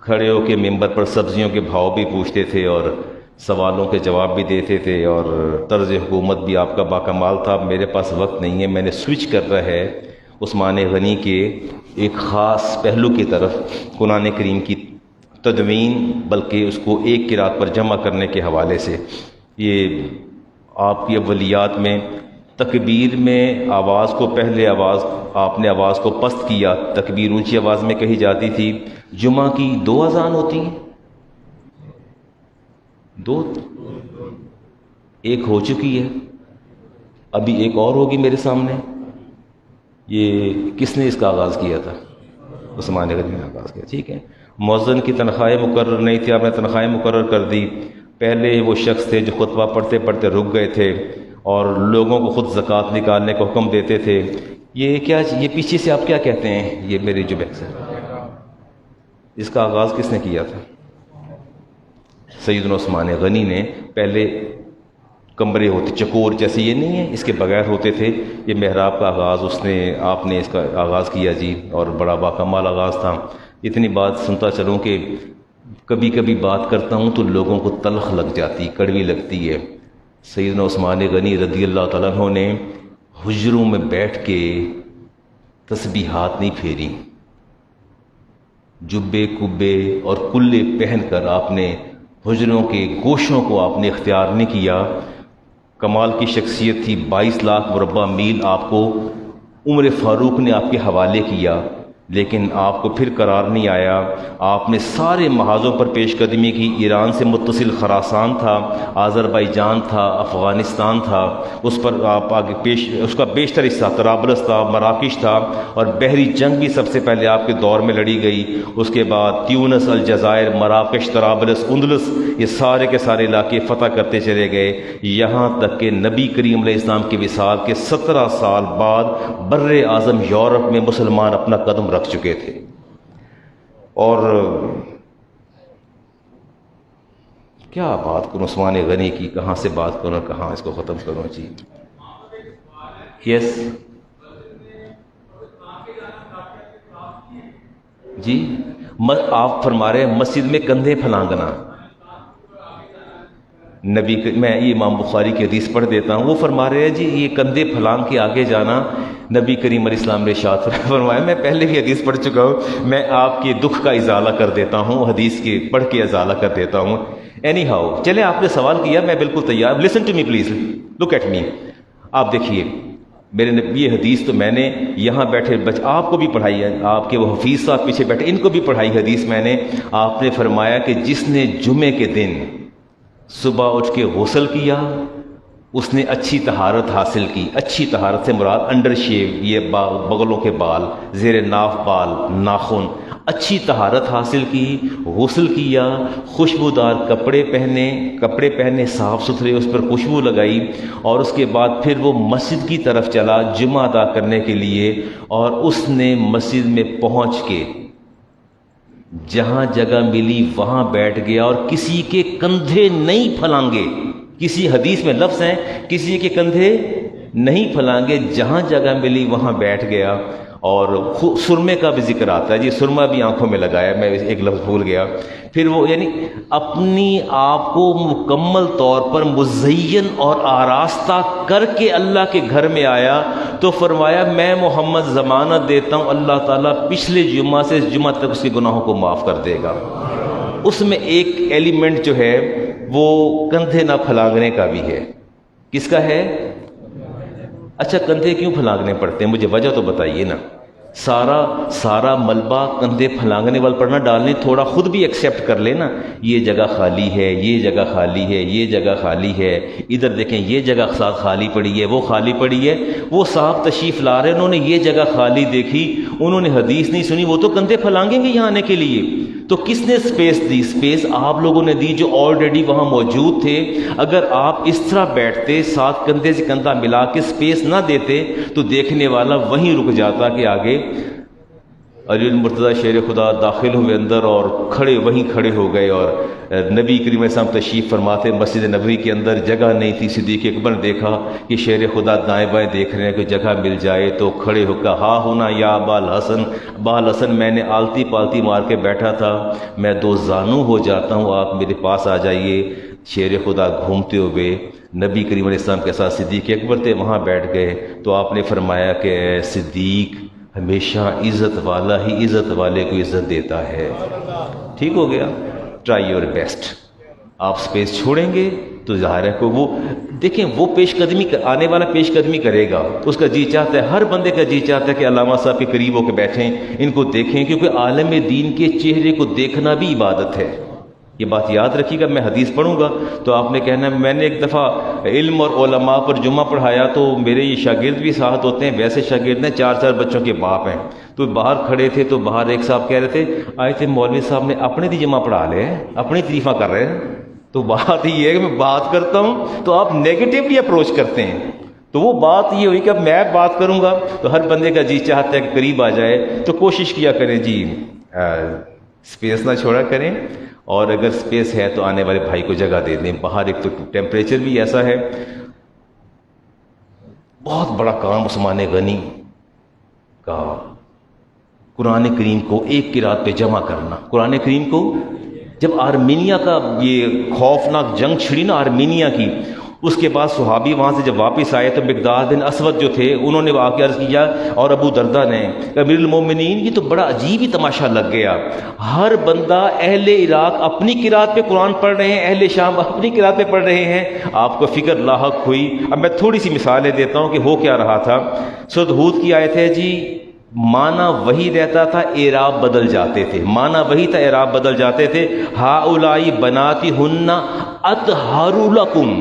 کھڑے ہو کے ممبر پر سبزیوں کے بھاؤ بھی پوچھتے تھے اور سوالوں کے جواب بھی دیتے تھے، اور طرز حکومت بھی آپ کا باکمال تھا. میرے پاس وقت نہیں ہے، میں نے سوئچ کر رہا ہے عثمان غنی کے ایک خاص پہلو کی طرف، قرآن کریم کی تدوین، بلکہ اس کو ایک قرات پر جمع کرنے کے حوالے سے. یہ آپ کی اولیات میں تکبیر میں آواز کو، پہلے آواز آپ نے آواز کو پست کیا، تکبیر اونچی آواز میں کہی جاتی تھی. جمعہ کی 2 اذان ہوتی ہیں، 2، ایک ہو چکی ہے، ابھی ایک اور ہوگی میرے سامنے. یہ کس نے اس کا آغاز کیا تھا؟ عثمان غنی نے آغاز کیا. ٹھیک ہے، مؤذن کی تنخواہیں مقرر نہیں تھی، آپ نے تنخواہیں مقرر کر دی. پہلے وہ شخص تھے جو خطبہ پڑھتے پڑھتے رک گئے تھے اور لوگوں کو خود زکوٰۃ نکالنے کا حکم دیتے تھے. یہ کیا، یہ پیچھے سے آپ کیا کہتے ہیں؟ یہ میری جو بیک سے، اس کا آغاز کس نے کیا تھا؟ سیدنا عثمان غنی نے پہلے کمرے ہوتے چکور جیسے یہ نہیں ہے، اس کے بغیر ہوتے تھے۔ یہ محراب کا آغاز آپ نے اس کا آغاز کیا جی، اور بڑا باکمال آغاز تھا۔ اتنی بات سنتا چلوں کہ کبھی کبھی بات کرتا ہوں تو لوگوں کو تلخ لگ جاتی، کڑوی لگتی ہے۔ سیدنا عثمان غنی رضی اللہ تعالیٰ عنہ نے حجروں میں بیٹھ کے تسبیحات نہیں پھیری، جبے کبے اور کلے پہن کر آپ نے حجروں کے گوشوں کو آپ نے اختیار نہیں کیا۔ کمال کی شخصیت تھی، 22 لاکھ مربع میل آپ کو عمر فاروق نے آپ کے حوالے کیا، لیکن آپ کو پھر قرار نہیں آیا۔ آپ نے سارے محاذوں پر پیش قدمی کی۔ ایران سے متصل خراسان تھا، آذربائیجان تھا، افغانستان تھا، اس پر آپ آگے اس کا بیشتر حصہ طرابلس تھا، مراکش تھا، اور بحری جنگ بھی سب سے پہلے آپ کے دور میں لڑی گئی۔ اس کے بعد تیونس، الجزائر، مراکش، طرابلس، اندلس، یہ سارے کے سارے علاقے فتح کرتے چلے گئے، یہاں تک کہ نبی کریم علیہ السلام کے وصال کے 17 سال بعد بر اعظم یورپ میں مسلمان اپنا قدم رکھ چکے تھے۔ اور کیا بات کروں عثمان غنی کی، کہاں سے بات کروں، کہاں اس کو ختم کروں جی۔ یس جی، آپ فرما رہے ہیں مسجد میں کندھے پھلانگنا۔ میں یہ امام بخاری کی حدیث پڑھ دیتا ہوں، وہ فرما رہے ہیں جی یہ کندھے پھلانگ کے آگے جانا نبی کریم علیہ السلام نے ارشاد فرمایا۔ میں پہلے بھی حدیث پڑھ چکا ہوں، میں آپ کے دکھ کا ازالہ کر دیتا ہوں، حدیث کے پڑھ کے ازالہ کر دیتا ہوں۔ اینی ہاؤ، چلے آپ نے سوال کیا، میں بالکل تیار۔ Listen to me please, look at me. آپ دیکھیے میرے یہ حدیث تو میں نے یہاں بیٹھے آپ کو بھی پڑھائی ہے، آپ کے وہ حفیظ صاحب پیچھے بیٹھے ان کو بھی پڑھائی حدیث میں نے۔ آپ نے فرمایا کہ جس نے جمعے کے دن صبح اٹھ کے غسل کیا اس نے اچھی طہارت حاصل کی۔ اچھی طہارت سے مراد انڈر شیو، یہ بغلوں کے بال، زیر ناف بال، ناخن، اچھی طہارت حاصل کی، غسل کیا، خوشبودار کپڑے پہنے صاف ستھرے، اس پر خوشبو لگائی، اور اس کے بعد پھر وہ مسجد کی طرف چلا جمعہ ادا کرنے کے لیے، اور اس نے مسجد میں پہنچ کے جہاں جگہ ملی وہاں بیٹھ گیا، اور کسی کے کندھے نہیں پھلانگے۔ کسی حدیث میں لفظ ہیں کسی کے کندھے نہیں پھلانگے، جہاں جگہ ملی وہاں بیٹھ گیا۔ اور سرمے کا بھی ذکر آتا ہے جی، سرما بھی آنکھوں میں لگایا، میں ایک لفظ بھول گیا۔ پھر وہ یعنی اپنی آپ کو مکمل طور پر مزین اور آراستہ کر کے اللہ کے گھر میں آیا، تو فرمایا میں محمد ضمانت دیتا ہوں اللہ تعالیٰ پچھلے جمعہ سے اس جمعہ تک اس کے گناہوں کو معاف کر دے گا۔ اس میں ایک ایلیمنٹ جو ہے وہ کندھے نہ پھلانگنے کا بھی ہے۔ کس کا ہے؟ اچھا کندھے کیوں پھلانگنے پڑتے ہیں، مجھے وجہ تو بتائیے نا۔ سارا ملبہ کندھے پھلانگنے وال پر نہ ڈالنے، تھوڑا خود بھی ایکسیپٹ کر لینا، یہ جگہ خالی ہے، یہ جگہ خالی ہے، یہ جگہ خالی ہے، ادھر دیکھیں یہ جگہ ساتھ خالی پڑی ہے، وہ خالی پڑی ہے۔ وہ صاحب تشریف لا رہے، انہوں نے یہ جگہ خالی دیکھی، انہوں نے حدیث نہیں سنی، وہ تو کندھے پھلانگیں گے یہاں آنے کے لیے۔ تو کس نے سپیس دی؟ سپیس آپ لوگوں نے دی جو آلریڈی وہاں موجود تھے۔ اگر آپ اس طرح بیٹھتے، ساتھ کندھے سے کندھا ملا کے سپیس نہ دیتے، تو دیکھنے والا وہیں رک جاتا کہ آگے علی المرتضیٰ شیر خدا داخل ہوئے اندر، اور وہیں کھڑے ہو گئے، اور نبی کریم صاحب تشریف فرماتے مسجد نبوی کے اندر جگہ نہیں تھی۔ صدیق اکبر نے دیکھا کہ شیر خدا دائیں بائیں دیکھ رہے ہیں کہ جگہ مل جائے، تو کھڑے ہو کر ہاں ہونا یا ابا الحسن میں نے آلتی پالتی مار کے بیٹھا تھا، میں دو زانو ہو جاتا ہوں، آپ میرے پاس آ جائیے۔ شیر خدا گھومتے ہوئے نبی کریم علیہ السلام کے ساتھ صدیق اکبر تھے، وہاں بیٹھ گئے، تو آپ نے فرمایا کہ اے صدیق، ہمیشہ عزت والا ہی عزت والے کو عزت دیتا ہے۔ ٹھیک ہو گیا، ٹرائی یور بیسٹ۔ آپ سپیس چھوڑیں گے تو ظاہر ہے کہ وہ دیکھیں، وہ پیش قدمی آنے والا پیش قدمی کرے گا، اس کا جی چاہتا ہے، ہر بندے کا جی چاہتا ہے کہ علامہ صاحب کے قریب ہو کے بیٹھیں، ان کو دیکھیں، کیونکہ عالم دین کے چہرے کو دیکھنا بھی عبادت ہے۔ یہ بات یاد رکھیے گا، میں حدیث پڑھوں گا تو آپ نے کہنا میں نے ایک دفعہ علم اور علماء پر جمعہ پڑھایا، تو میرے یہ شاگرد بھی ساتھ ہوتے ہیں، ویسے شاگرد ہیں، 4 بچوں کے باپ ہیں، تو باہر کھڑے تھے، تو باہر ایک صاحب کہہ رہے تھے آئے تھے مولوی صاحب نے اپنے دی جمعہ پڑھا لے، اپنی تعریفہ کر رہے ہیں۔ تو بات یہ ہے کہ میں بات کرتا ہوں تو آپ نیگیٹولی اپروچ کرتے ہیں، تو وہ بات یہ ہوئی کہ اب میں بات کروں گا تو ہر بندے کا جی چاہتا ہے کہ قریب آ جائے، تو کوشش کیا کریں جی سپیس نہ چھوڑا کریں، اور اگر اسپیس ہے تو آنے والے بھائی کو جگہ دے دیں. باہر ایک تو ٹیمپریچر بھی ایسا ہے. بہت بڑا کام عثمان غنی کا قرآن کریم کو ایک قرات پہ جمع کرنا. قرآن کریم کو جب آرمینیا کا یہ خوفناک جنگ چھڑی نا آرمینیا کی، اس کے بعد صحابی وہاں سے جب واپس آئے تو مقداد بن اسود جو تھے انہوں نے آ کے عرض کیا، اور ابو دردہ نے، امیر المومنین یہ تو بڑا عجیب ہی تماشا لگ گیا. ہر بندہ اہل عراق اپنی قرات پہ قرآن پڑھ رہے ہیں، اہل شام اپنی قرات پہ پڑھ رہے ہیں. آپ کو فکر لاحق ہوئی. اب میں تھوڑی سی مثالیں دیتا ہوں کہ ہو کیا رہا تھا. سورۃ ہود کی آیت ہے جی، معنی وہی رہتا تھا، اعراب بدل جاتے تھے. معنی وہی تھا، اعراب بدل جاتے تھے. ہؤلاء بناتہن اطہر لکم،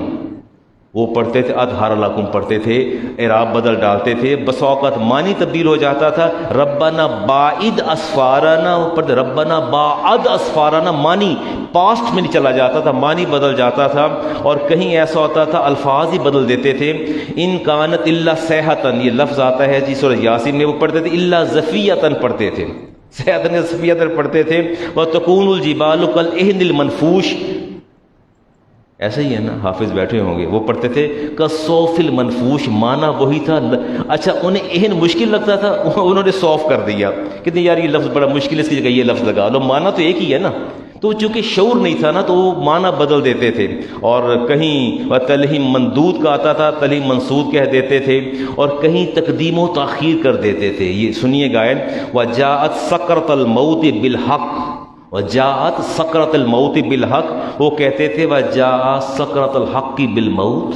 وہ پڑھتے تھے اطہر لکم پڑھتے تھے، اعراب بدل ڈالتے تھے. بس اوقات معنی تبدیل ہو جاتا تھا. ربنا باعد اسفارنا، وہ پڑھتے ربنا باعد اسفارنا، معنی پاسٹ میں نہیں چلا جاتا تھا، معنی بدل جاتا تھا. اور کہیں ایسا ہوتا تھا الفاظ ہی بدل دیتے تھے. ان کانت الا صیحۃ، یہ لفظ آتا ہے جی سورہ یاسین میں، وہ پڑھتے تھے الا زفیۃ پڑھتے تھے، صیحۃ زفیۃ پڑھتے تھے. وتکون الجبال کالعہن المنفوش، ایسا ہی ہے نا، حافظ بیٹھے ہوں گے، وہ پڑھتے تھے کالصوف المنفوش، معنی وہی تھا. اچھا انہیں اہن مشکل لگتا تھا، انہوں نے صوف کر دیا کہ نہیں یار یہ لفظ بڑا مشکل ہے، اس کی جگہ یہ لفظ لگا لو. معنی تو ایک ہی ہے نا. تو چونکہ شعور نہیں تھا نا تو وہ معنی بدل دیتے تھے. اور کہیں تلہیم مندود کا آتا تھا، تلہیم منصود کہہ دیتے تھے. اور کہیں تقدیم و تاخیر کر دیتے تھے. یہ سنیے گائن، وجاءت سکرۃ الموت بالحق، وجاءت سکرۃ الموت بالحق، وہ کہتے تھے وجاء سکرۃ الحق بالموت.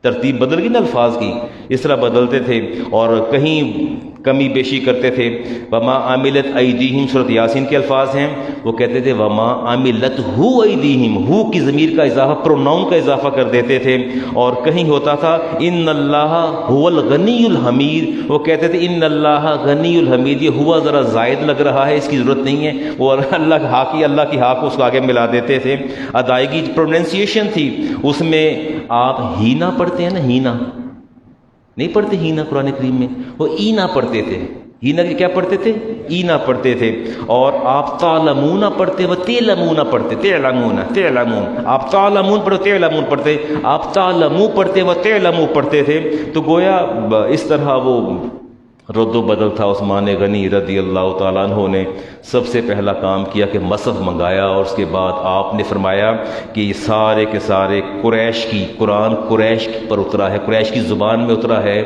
ترتیب بدل گئی نا الفاظ کی، اس طرح بدلتے تھے. اور کہیں کمی بیشی کرتے تھے. وما عملت ایدیہم، سورۃ یاسین کے الفاظ ہیں، وہ کہتے تھے وما عملت ہو ایدیہم، ہو کی ضمیر کا اضافہ پروناؤن کا اضافہ کر دیتے تھے. اور کہیں ہوتا تھا ان اللہ هو الغنی الحمید، وہ کہتے تھے ان اللہ غنی الحمید. یہ ہوا ذرا زائد لگ رہا ہے، اس کی ضرورت نہیں ہے. وہ اللہ کا حق ہی، اللہ کی حق اس کو آگے ملا دیتے تھے. ادائیگی پروننسیشن تھی اس میں. آپ ہینا پڑھتے ہیں نا، ہینا نہیں پڑھتے ہینا قرآن کریم میں، وہ اینا پڑھتے تھے. ہینا کے کیا پڑھتے تھے؟ اینا پڑھتے تھے. اور آپ تعلمون پڑھتے، وہ تیلمون پڑھتے، تعلمون تعلمون. آپ تعلمون پڑھتے، تعلمون پڑھتے. آپ تعلمو پڑھتے، وہ تعلمو پڑھتے تھے. تو گویا اس طرح وہ رد و بدل تھا. عثمان غنی رضی اللہ تعالیٰ عنہ نے سب سے پہلا کام کیا کہ مصحف منگایا. اور اس کے بعد آپ نے فرمایا کہ یہ سارے کے سارے قریش کی، قرآن قریش پر اترا ہے، قریش کی زبان میں اترا ہے.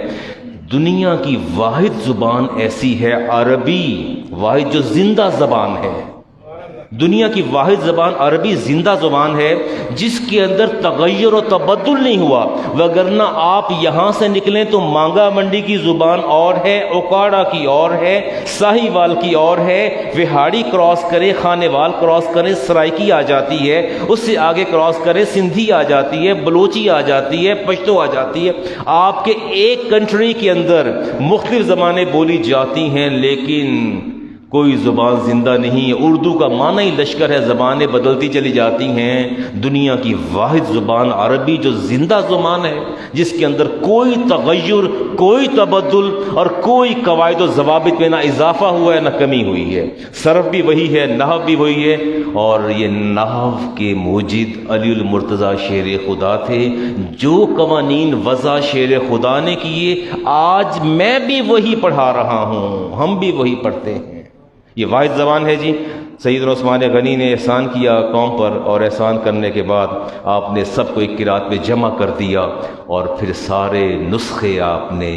دنیا کی واحد زبان ایسی ہے عربی، واحد جو زندہ زبان ہے. دنیا کی واحد زبان عربی زندہ زبان ہے جس کے اندر تغیر و تبدل نہیں ہوا. وگرنہ آپ یہاں سے نکلیں تو مانگا منڈی کی زبان اور ہے، اوکاڑا کی اور ہے، ساہی وال کی اور ہے. وہاڑی کراس کرے، خانے وال کراس کرے، سرائکی آ جاتی ہے. اس سے آگے کراس کرے سندھی آ جاتی ہے، بلوچی آ جاتی ہے، پشتو آ جاتی ہے. آپ کے ایک کنٹری کے اندر مختلف زبانیں بولی جاتی ہیں لیکن کوئی زبان زندہ نہیں ہے. اردو کا معنی ہی لشکر ہے، زبانیں بدلتی چلی جاتی ہیں. دنیا کی واحد زبان عربی جو زندہ زبان ہے، جس کے اندر کوئی تغیر، کوئی تبدل اور کوئی قواعد و ضوابط میں نہ اضافہ ہوا ہے نہ کمی ہوئی ہے. صرف بھی وہی ہے، نحو بھی وہی ہے. اور یہ نحو کے موجد علی المرتضیٰ شیر خدا تھے. جو قوانین وضع شیر خدا نے کیے آج میں بھی وہی پڑھا رہا ہوں، ہم بھی وہی پڑھتے ہیں. یہ واحد زبان ہے جی. سیدنا عثمان غنی نے احسان کیا قوم پر، اور احسان کرنے کے بعد آپ نے سب کو ایک قرات میں جمع کر دیا. اور پھر سارے نسخے آپ نے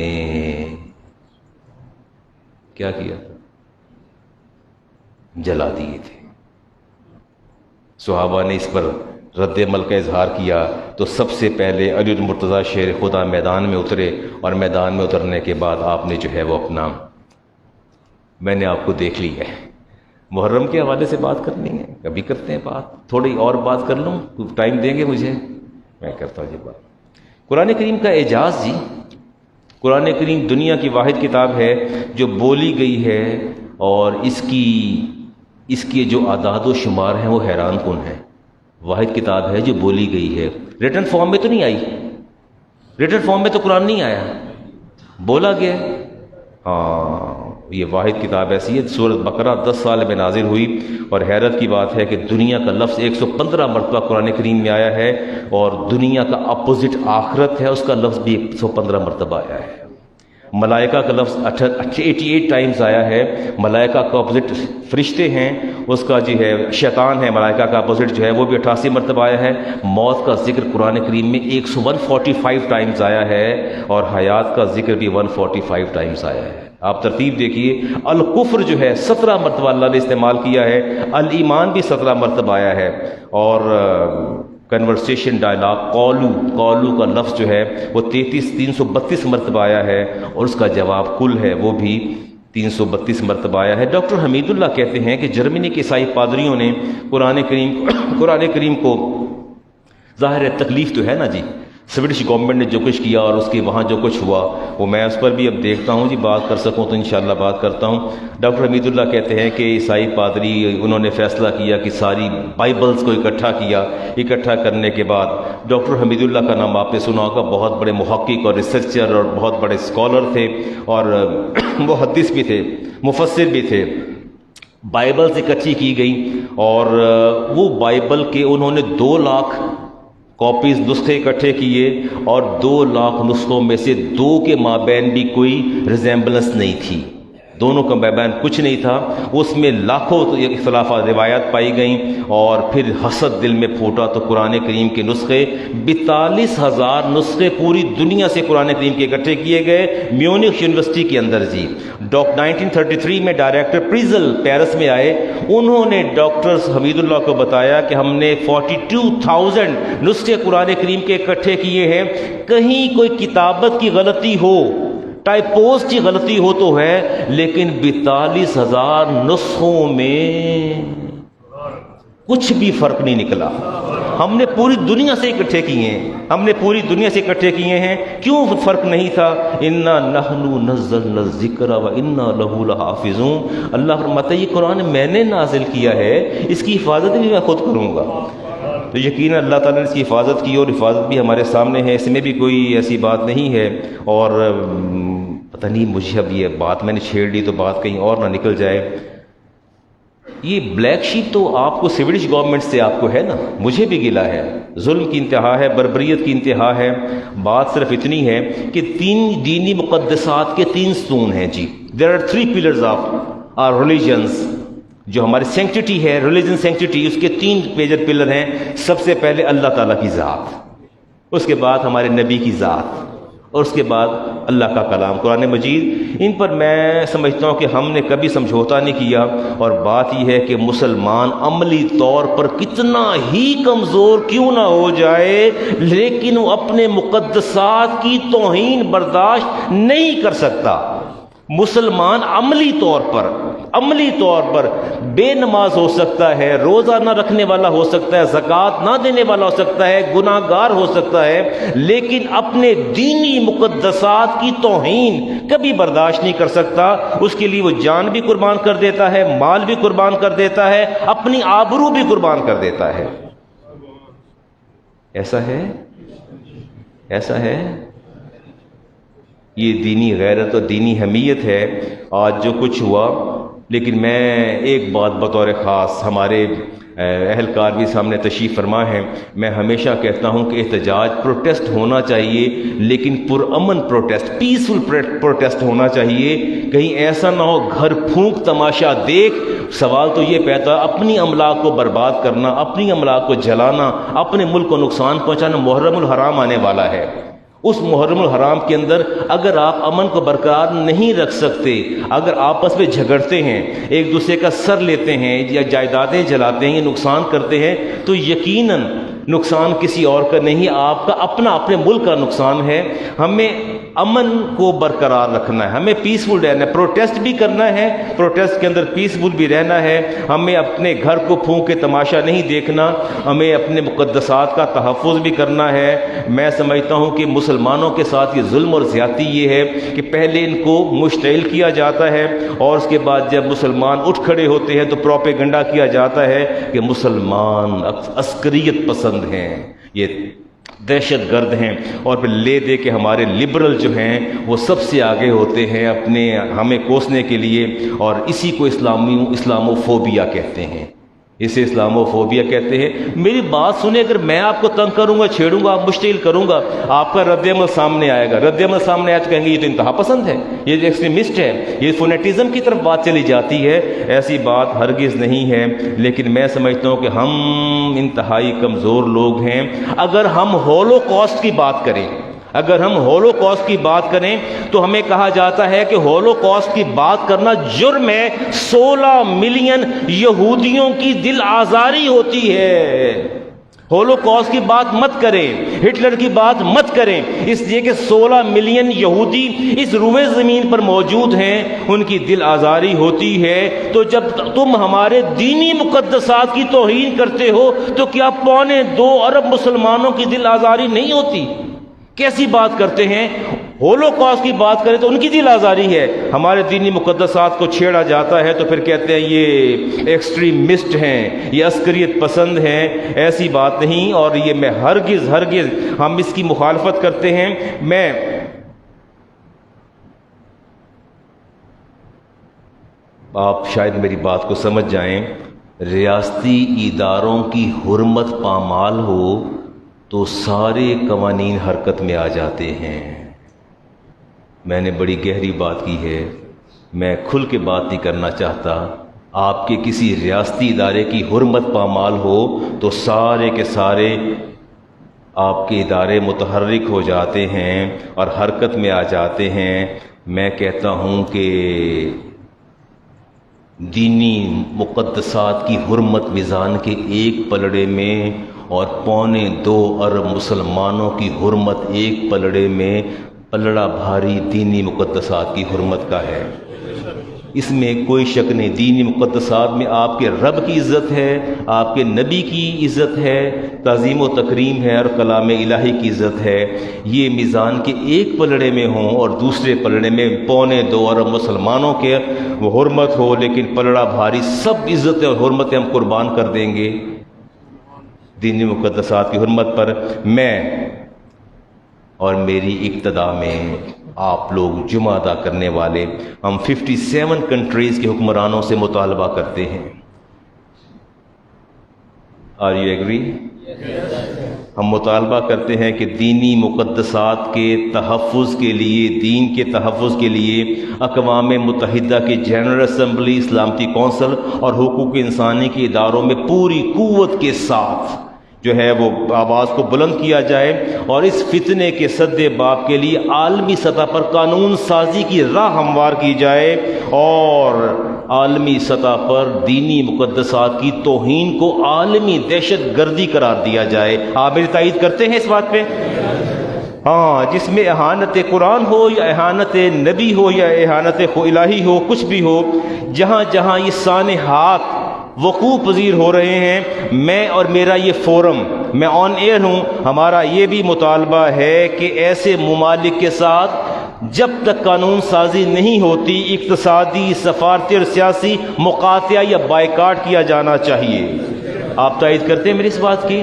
کیا کیا؟ جلا دیے تھے. صحابہ نے اس پر رد عمل کا اظہار کیا تو سب سے پہلے علی المرتضیٰ شیر خدا میدان میں اترے. اور میدان میں اترنے کے بعد آپ نے جو ہے وہ اپنا، میں نے آپ کو دیکھ لی ہے. محرم کے حوالے سے بات کرنی ہے، کبھی کرتے ہیں بات. تھوڑی اور بات کر لوں، ٹائم دیں گے مجھے؟ میں کرتا ہوں جی بات. قرآن کریم کا اعجاز جی. قرآن کریم دنیا کی واحد کتاب ہے جو بولی گئی ہے، اور اس کی جو اعداد و شمار ہیں وہ حیران کن ہیں. واحد کتاب ہے جو بولی گئی ہے. ریٹن فارم میں تو نہیں آئی، ریٹن فارم میں تو قرآن نہیں آیا، بولا گیا. ہاں یہ واحد کتاب ایسی ہے. سورۃ بقرہ 10 سال میں نازل ہوئی، اور حیرت کی بات ہے کہ دنیا کا لفظ 115 مرتبہ قرآن کریم میں آیا ہے، اور دنیا کا اپوزٹ آخرت ہے، اس کا لفظ بھی 115 مرتبہ آیا ہے. ملائکہ کا لفظ 88 ٹائمز آیا ہے. ملائکہ کا اپوزٹ فرشتے ہیں، اس کا جو ہے شیطان ہے، ملائکہ کا اپوزٹ جو ہے وہ بھی 88 مرتبہ آیا ہے. موت کا ذکر قرآن کریم میں 145 ٹائمز آیا ہے، اور حیات کا ذکر بھی 145 ٹائمز آیا ہے. آپ ترتیب دیکھیے. الکفر جو ہے 17 مرتبہ اللہ نے استعمال کیا ہے، الایمان بھی 17 مرتبہ آیا ہے، اور کنورسیشن ڈائلاگ قولو کا لفظ جو ہے وہ 332 مرتبہ آیا ہے، اور اس کا جواب کل ہے وہ بھی 332 مرتبہ آیا ہے. ڈاکٹر حمید اللہ کہتے ہیں کہ جرمنی کے عیسائی پادریوں نے قرآن کریم کو، ظاہر ہے تکلیف تو ہے نا جی، سویڈش گورنمنٹ نے جو کچھ کیا اور اس کے وہاں جو کچھ ہوا وہ میں اس پر بھی اب دیکھتا ہوں جی، بات کر سکوں تو انشاءاللہ بات کرتا ہوں. ڈاکٹر حمید اللہ کہتے ہیں کہ عیسائی پادری انہوں نے فیصلہ کیا کہ ساری بائبلز کو اکٹھا کیا. اکٹھا کرنے کے بعد ڈاکٹر حمید اللہ کا نام آپ نے سنا ہوگا، بہت بڑے محقق اور ریسرچر اور بہت بڑے اسکالر تھے، اور وہ محدث بھی تھے، مفسر بھی تھے. بائبلز اکٹھی کی گئی، اور وہ بائبل کے انہوں نے 2 لاکھ کاپیز نسخے اکٹھے کیے، اور 2 لاکھ نسخوں میں سے 2 کے مابین بھی کوئی ریزیمبلنس نہیں تھی، دونوں کا مابین کچھ نہیں تھا. اس میں لاکھوں اختلافات روایات پائی گئیں، اور پھر حسد دل میں پھوٹا تو قرآن کریم کے نسخے 42,000 نسخے پوری دنیا سے قرآن کریم کے اکٹھے کیے گئے میونخ یونیورسٹی کے اندر جی. 1933 میں ڈائریکٹر پریزل پیرس میں آئے، انہوں نے ڈاکٹر حمید اللہ کو بتایا کہ ہم نے 42,000 نسخے قرآن کریم کے اکٹھے کیے ہیں، کہیں کوئی کتابت کی غلطی ہو، ٹائپوز کی غلطی ہو تو ہے، لیکن 42,000 نسخوں میں کچھ بھی فرق نہیں نکلا. ہم نے پوری دنیا سے اکٹھے کیے ہیں، کیوں فرق نہیں تھا؟ انا نحن نزلنا الذکر و انا لہ لحافظون. اللہ فرماتا ہے یہ قرآن میں نے نازل کیا ہے، اس کی حفاظت بھی میں خود کروں گا. تو یقیناً اللہ تعالیٰ نے اس کی حفاظت کی، اور حفاظت بھی ہمارے سامنے ہے، اس میں بھی کوئی ایسی بات نہیں ہے. اور پتہ نہیں مجھے اب یہ بات میں نے چھیڑ لی تو بات کہیں اور نہ نکل جائے. یہ بلیک شیپ تو آپ کو سویڈش گورنمنٹ سے آپ کو ہے نا، مجھے بھی گلا ہے. ظلم کی انتہا ہے، بربریت کی انتہا ہے. بات صرف اتنی ہے کہ 3 دینی مقدسات کے 3 ستون ہیں جی. There are 3 pillars of our religions. جو ہماری سینکٹیٹی ہے، ریلیجن سینکٹیٹی، اس کے 3 میجر پلر ہیں. سب سے پہلے اللہ تعالیٰ کی ذات، اس کے بعد ہمارے نبی کی ذات، اور اس کے بعد اللہ کا کلام قرآن مجید. ان پر میں سمجھتا ہوں کہ ہم نے کبھی سمجھوتا نہیں کیا. اور بات یہ ہے کہ مسلمان عملی طور پر کتنا ہی کمزور کیوں نہ ہو جائے، لیکن وہ اپنے مقدسات کی توہین برداشت نہیں کر سکتا. مسلمان عملی طور پر بے نماز ہو سکتا ہے، روزہ نہ رکھنے والا ہو سکتا ہے، زکوٰۃ نہ دینے والا ہو سکتا ہے، گناہ گار ہو سکتا ہے، لیکن اپنے دینی مقدسات کی توہین کبھی برداشت نہیں کر سکتا. اس کے لیے وہ جان بھی قربان کر دیتا ہے، مال بھی قربان کر دیتا ہے، اپنی آبرو بھی قربان کر دیتا ہے. ایسا ہے. یہ دینی غیرت اور دینی حمیت ہے آج جو کچھ ہوا. لیکن میں ایک بات بطور خاص، ہمارے اہلکار بھی سامنے تشریف فرما ہے، میں ہمیشہ کہتا ہوں کہ احتجاج پروٹیسٹ ہونا چاہیے، لیکن پرامن پروٹیسٹ، پیسفل پروٹیسٹ ہونا چاہیے. کہیں ایسا نہ ہو گھر پھونک تماشا دیکھ. سوال تو یہ پیدا ہے، اپنی املاک کو برباد کرنا، اپنی املاک کو جلانا، اپنے ملک کو نقصان پہنچانا. محرم الحرام آنے والا ہے. اس محرم الحرام کے اندر اگر آپ امن کو برقرار نہیں رکھ سکتے، اگر آپس میں جھگڑتے ہیں، ایک دوسرے کا سر لیتے ہیں یا جائیدادیں جلاتے ہیں یا نقصان کرتے ہیں، تو یقیناً نقصان کسی اور کا نہیں، آپ کا اپنے ملک کا نقصان ہے. ہمیں امن کو برقرار رکھنا ہے، ہمیں پیسفل رہنا ہے، پروٹیسٹ بھی کرنا ہے، پروٹیسٹ کے اندر پیسفل بھی رہنا ہے. ہمیں اپنے گھر کو پھونک کے تماشا نہیں دیکھنا، ہمیں اپنے مقدسات کا تحفظ بھی کرنا ہے. میں سمجھتا ہوں کہ مسلمانوں کے ساتھ یہ ظلم اور زیادتی یہ ہے کہ پہلے ان کو مشتعل کیا جاتا ہے، اور اس کے بعد جب مسلمان اٹھ کھڑے ہوتے ہیں تو پروپیگنڈا کیا جاتا ہے کہ مسلمان عسکریت پسند ہیں. یہ دہشت گرد ہیں، اور پھر لے دے کے ہمارے لبرل جو ہیں وہ سب سے آگے ہوتے ہیں اپنے ہمیں کوسنے کے لیے، اور اسی کو اسلاموفوبیا کہتے ہیں، اسے اسلاموفوبیا کہتے ہیں۔ میری بات سنیں، اگر میں آپ کو تنگ کروں گا، چھیڑوں گا، آپ مشتعل کروں گا، آپ کا رد عمل سامنے آئے گا، رد عمل سامنے آئے تو کہیں گے یہ تو انتہا پسند ہے، یہ ایکسٹریمسٹ ہے، یہ فونیٹزم کی طرف بات چلی جاتی ہے۔ ایسی بات ہرگز نہیں ہے، لیکن میں سمجھتا ہوں کہ ہم انتہائی کمزور لوگ ہیں۔ اگر ہم ہولوکاسٹ کی بات کریں، اگر ہم ہولوکاسٹ کی بات کریں تو ہمیں کہا جاتا ہے کہ ہولوکاسٹ کی بات کرنا جرم ہے، 16 ملین یہودیوں کی دل آزاری ہوتی ہے۔ ہولوکاسٹ کی بات مت کریں، ہٹلر کی بات مت کریں، اس لیے کہ 16 ملین یہودی اس روئے زمین پر موجود ہیں، ان کی دل آزاری ہوتی ہے۔ تو جب تم ہمارے دینی مقدسات کی توہین کرتے ہو تو کیا 2.25 ارب مسلمانوں کی دل آزاری نہیں ہوتی؟ کیسی بات کرتے ہیں؟ ہولوکاسٹ کی بات کریں تو ان کی دل آزاری ہے، ہمارے دینی مقدسات کو چھیڑا جاتا ہے تو پھر کہتے ہیں یہ ایکسٹریمسٹ ہیں، یہ عسکریت پسند ہیں۔ ایسی بات نہیں، اور یہ میں ہرگز ہم اس کی مخالفت کرتے ہیں۔ میں آپ شاید میری بات کو سمجھ جائیں، ریاستی اداروں کی حرمت پامال ہو تو سارے قوانین حرکت میں آ جاتے ہیں۔ میں نے بڑی گہری بات کی ہے، میں کھل کے بات نہیں کرنا چاہتا۔ آپ کے کسی ریاستی ادارے کی حرمت پامال ہو تو سارے کے سارے آپ کے ادارے متحرک ہو جاتے ہیں اور حرکت میں آ جاتے ہیں۔ میں کہتا ہوں کہ دینی مقدسات کی حرمت میزان کے ایک پلڑے میں اور 2.25 ارب مسلمانوں کی حرمت ایک پلڑے میں، پلڑا بھاری دینی مقدسات کی حرمت کا ہے، اس میں کوئی شک نہیں۔ دینی مقدسات میں آپ کے رب کی عزت ہے، آپ کے نبی کی عزت ہے، تعظیم و تکریم ہے، اور کلام الہی کی عزت ہے۔ یہ میزان کے ایک پلڑے میں ہوں اور دوسرے پلڑے میں 2.25 ارب مسلمانوں کے وہ حرمت ہو، لیکن پلڑا بھاری سب عزتیں اور حرمتیں ہم قربان کر دیں گے دینی مقدسات کی حرمت پر۔ میں اور میری اقتدا میں آپ لوگ جمعہ ادا کرنے والے، ہم 57 کنٹریز کے حکمرانوں سے مطالبہ کرتے ہیں۔ Are you agree? ہم مطالبہ کرتے ہیں کہ دینی مقدسات کے تحفظ کے لیے، دین کے تحفظ کے لیے اقوام متحدہ کی جنرل اسمبلی، سلامتی کونسل اور حقوق انسانی کے اداروں میں پوری قوت کے ساتھ جو ہے وہ آواز کو بلند کیا جائے، اور اس فتنے کے سد باب کے لیے عالمی سطح پر قانون سازی کی راہ ہموار کی جائے، اور عالمی سطح پر دینی مقدسات کی توہین کو عالمی دہشت گردی قرار دیا جائے۔ آپ میری تائید کرتے ہیں اس بات پہ؟ ہاں، جس میں اہانت قرآن ہو یا اہانت نبی ہو یا اہانت الہی ہو، کچھ بھی ہو، جہاں جہاں یہ سانحات وقوع پذیر ہو رہے ہیں، میں اور میرا یہ فورم، میں آن ایئر ہوں، ہمارا یہ بھی مطالبہ ہے کہ ایسے ممالک کے ساتھ جب تک قانون سازی نہیں ہوتی، اقتصادی، سفارتی اور سیاسی مقاطعہ یا بائیکاٹ کیا جانا چاہیے۔ آپ تائید کرتے ہیں میری اس بات کی؟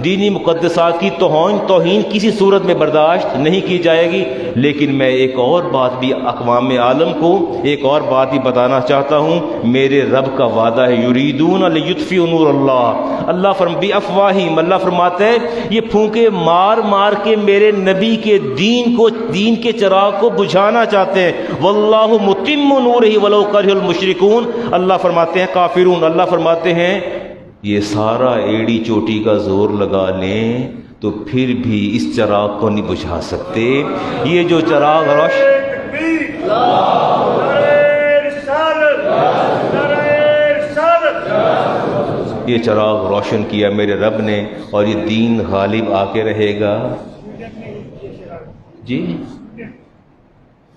دینی مقدسات کی توہین کسی صورت میں برداشت نہیں کی جائے گی۔ لیکن میں ایک اور بات بھی اقوام عالم کو ایک اور بات بھی بتانا چاہتا ہوں، میرے رب کا وعدہ ہے، یریدون لیطفئوا نور اللہ، اللہ فرماتا ہے یہ پھونکے مار مار کے میرے نبی کے دین کے چراغ کو بجھانا چاہتے ہیں، واللہ متم نورہ ولو کرہ المشرکون، اللہ فرماتے ہیں کافرون، اللہ فرماتے ہیں یہ سارا ایڑی چوٹی کا زور لگا لیں تو پھر بھی اس چراغ کو نہیں بجھا سکتے۔ یہ جو چراغ یہ چراغ روشن کیا میرے رب نے، اور یہ دین غالب آ کے رہے گا۔ جی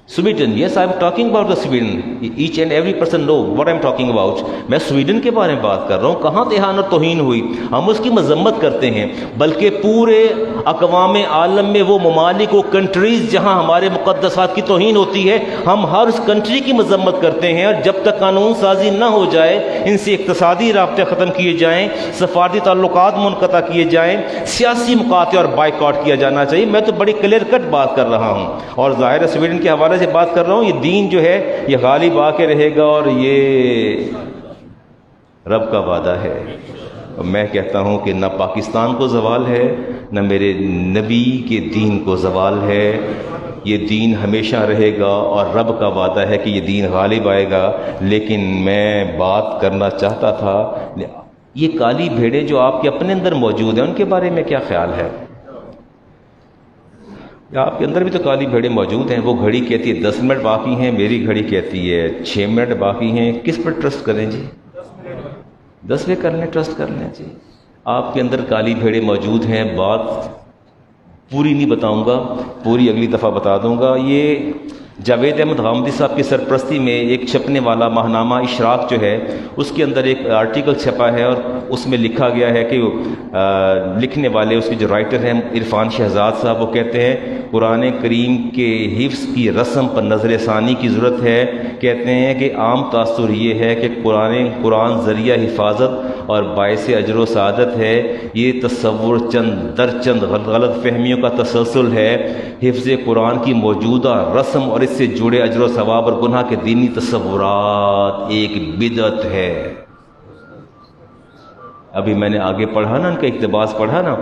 Sweden, yes, I'm talking about the Sweden. Each and every person know what I'm talking about. میں سویڈن کے بارے میں بات کر رہا ہوں. کہاں اہانت توہین ہوئی؟ ہم اس کی مذمت کرتے ہیں، بلکہ پورے اقوام عالم میں وہ ممالک و کنٹریز جہاں ہمارے مقدسات کی توہین ہوتی ہے، ہم ہر اس کنٹری کی مذمت کرتے ہیں. اور جب تک قانون سازی نہ ہو جائے، ان سے اقتصادی رابطے ختم کیے جائیں، سفارتی تعلقات منقطع کیے جائیں، سیاسی مقاطع اور بائیکاٹ کیا جانا چاہیے. میں تو بڑی کلیئر کٹ بات کر رہا ہوں، اور ظاہر ہے سویڈن کے حوالے سے بات کر رہا ہوں. یہ دین جو ہے یہ غالب آ کے رہے گا، اور یہ رب کا وعدہ ہے. میں کہتا ہوں کہ نہ پاکستان کو زوال ہے، نہ میرے نبی کے دین کو زوال ہے. یہ دین ہمیشہ رہے گا، اور رب کا وعدہ ہے کہ یہ دین غالب آئے گا. لیکن میں بات کرنا چاہتا تھا، یہ کالی بھیڑیں جو آپ کے اپنے اندر موجود ہیں، ان کے بارے میں کیا خیال ہے؟ آپ کے اندر بھی تو کالی بھیڑیں موجود ہیں. وہ گھڑی کہتی ہے 10 منٹ باقی ہیں، میری گھڑی کہتی ہے 6 منٹ باقی ہیں. کس پر ٹرسٹ کریں جی؟ 10 پہ کر لیں، ٹرسٹ کر لیں جی. آپ کے اندر کالی بھیڑیں موجود ہیں. بات پوری نہیں بتاؤں گا، پوری اگلی دفعہ بتا دوں گا. یہ جاوید احمد غامدی صاحب کی سرپرستی میں ایک چھپنے والا ماہنامہ اشراق جو ہے، اس کے اندر ایک آرٹیکل چھپا ہے، اور اس میں لکھا گیا ہے کہ لکھنے والے اس کے جو رائٹر ہیں عرفان شہزاد صاحب، وہ کہتے ہیں قرآن کریم کے حفظ کی رسم پر نظر ثانی کی ضرورت ہے. کہتے ہیں کہ عام تاثر یہ ہے کہ قرآن ذریعہ حفاظت اور باعث اجر و سعادت ہے. یہ تصور چند غلط فہمیوں کا تسلسل ہے. حفظ قرآن کی موجودہ رسم اور اس سے جڑے اجر و ثواب اور گناہ کے دینی تصورات ایک بدعت ہے. ابھی میں نے آگے پڑھا نا، ان کا اقتباس پڑھا نا،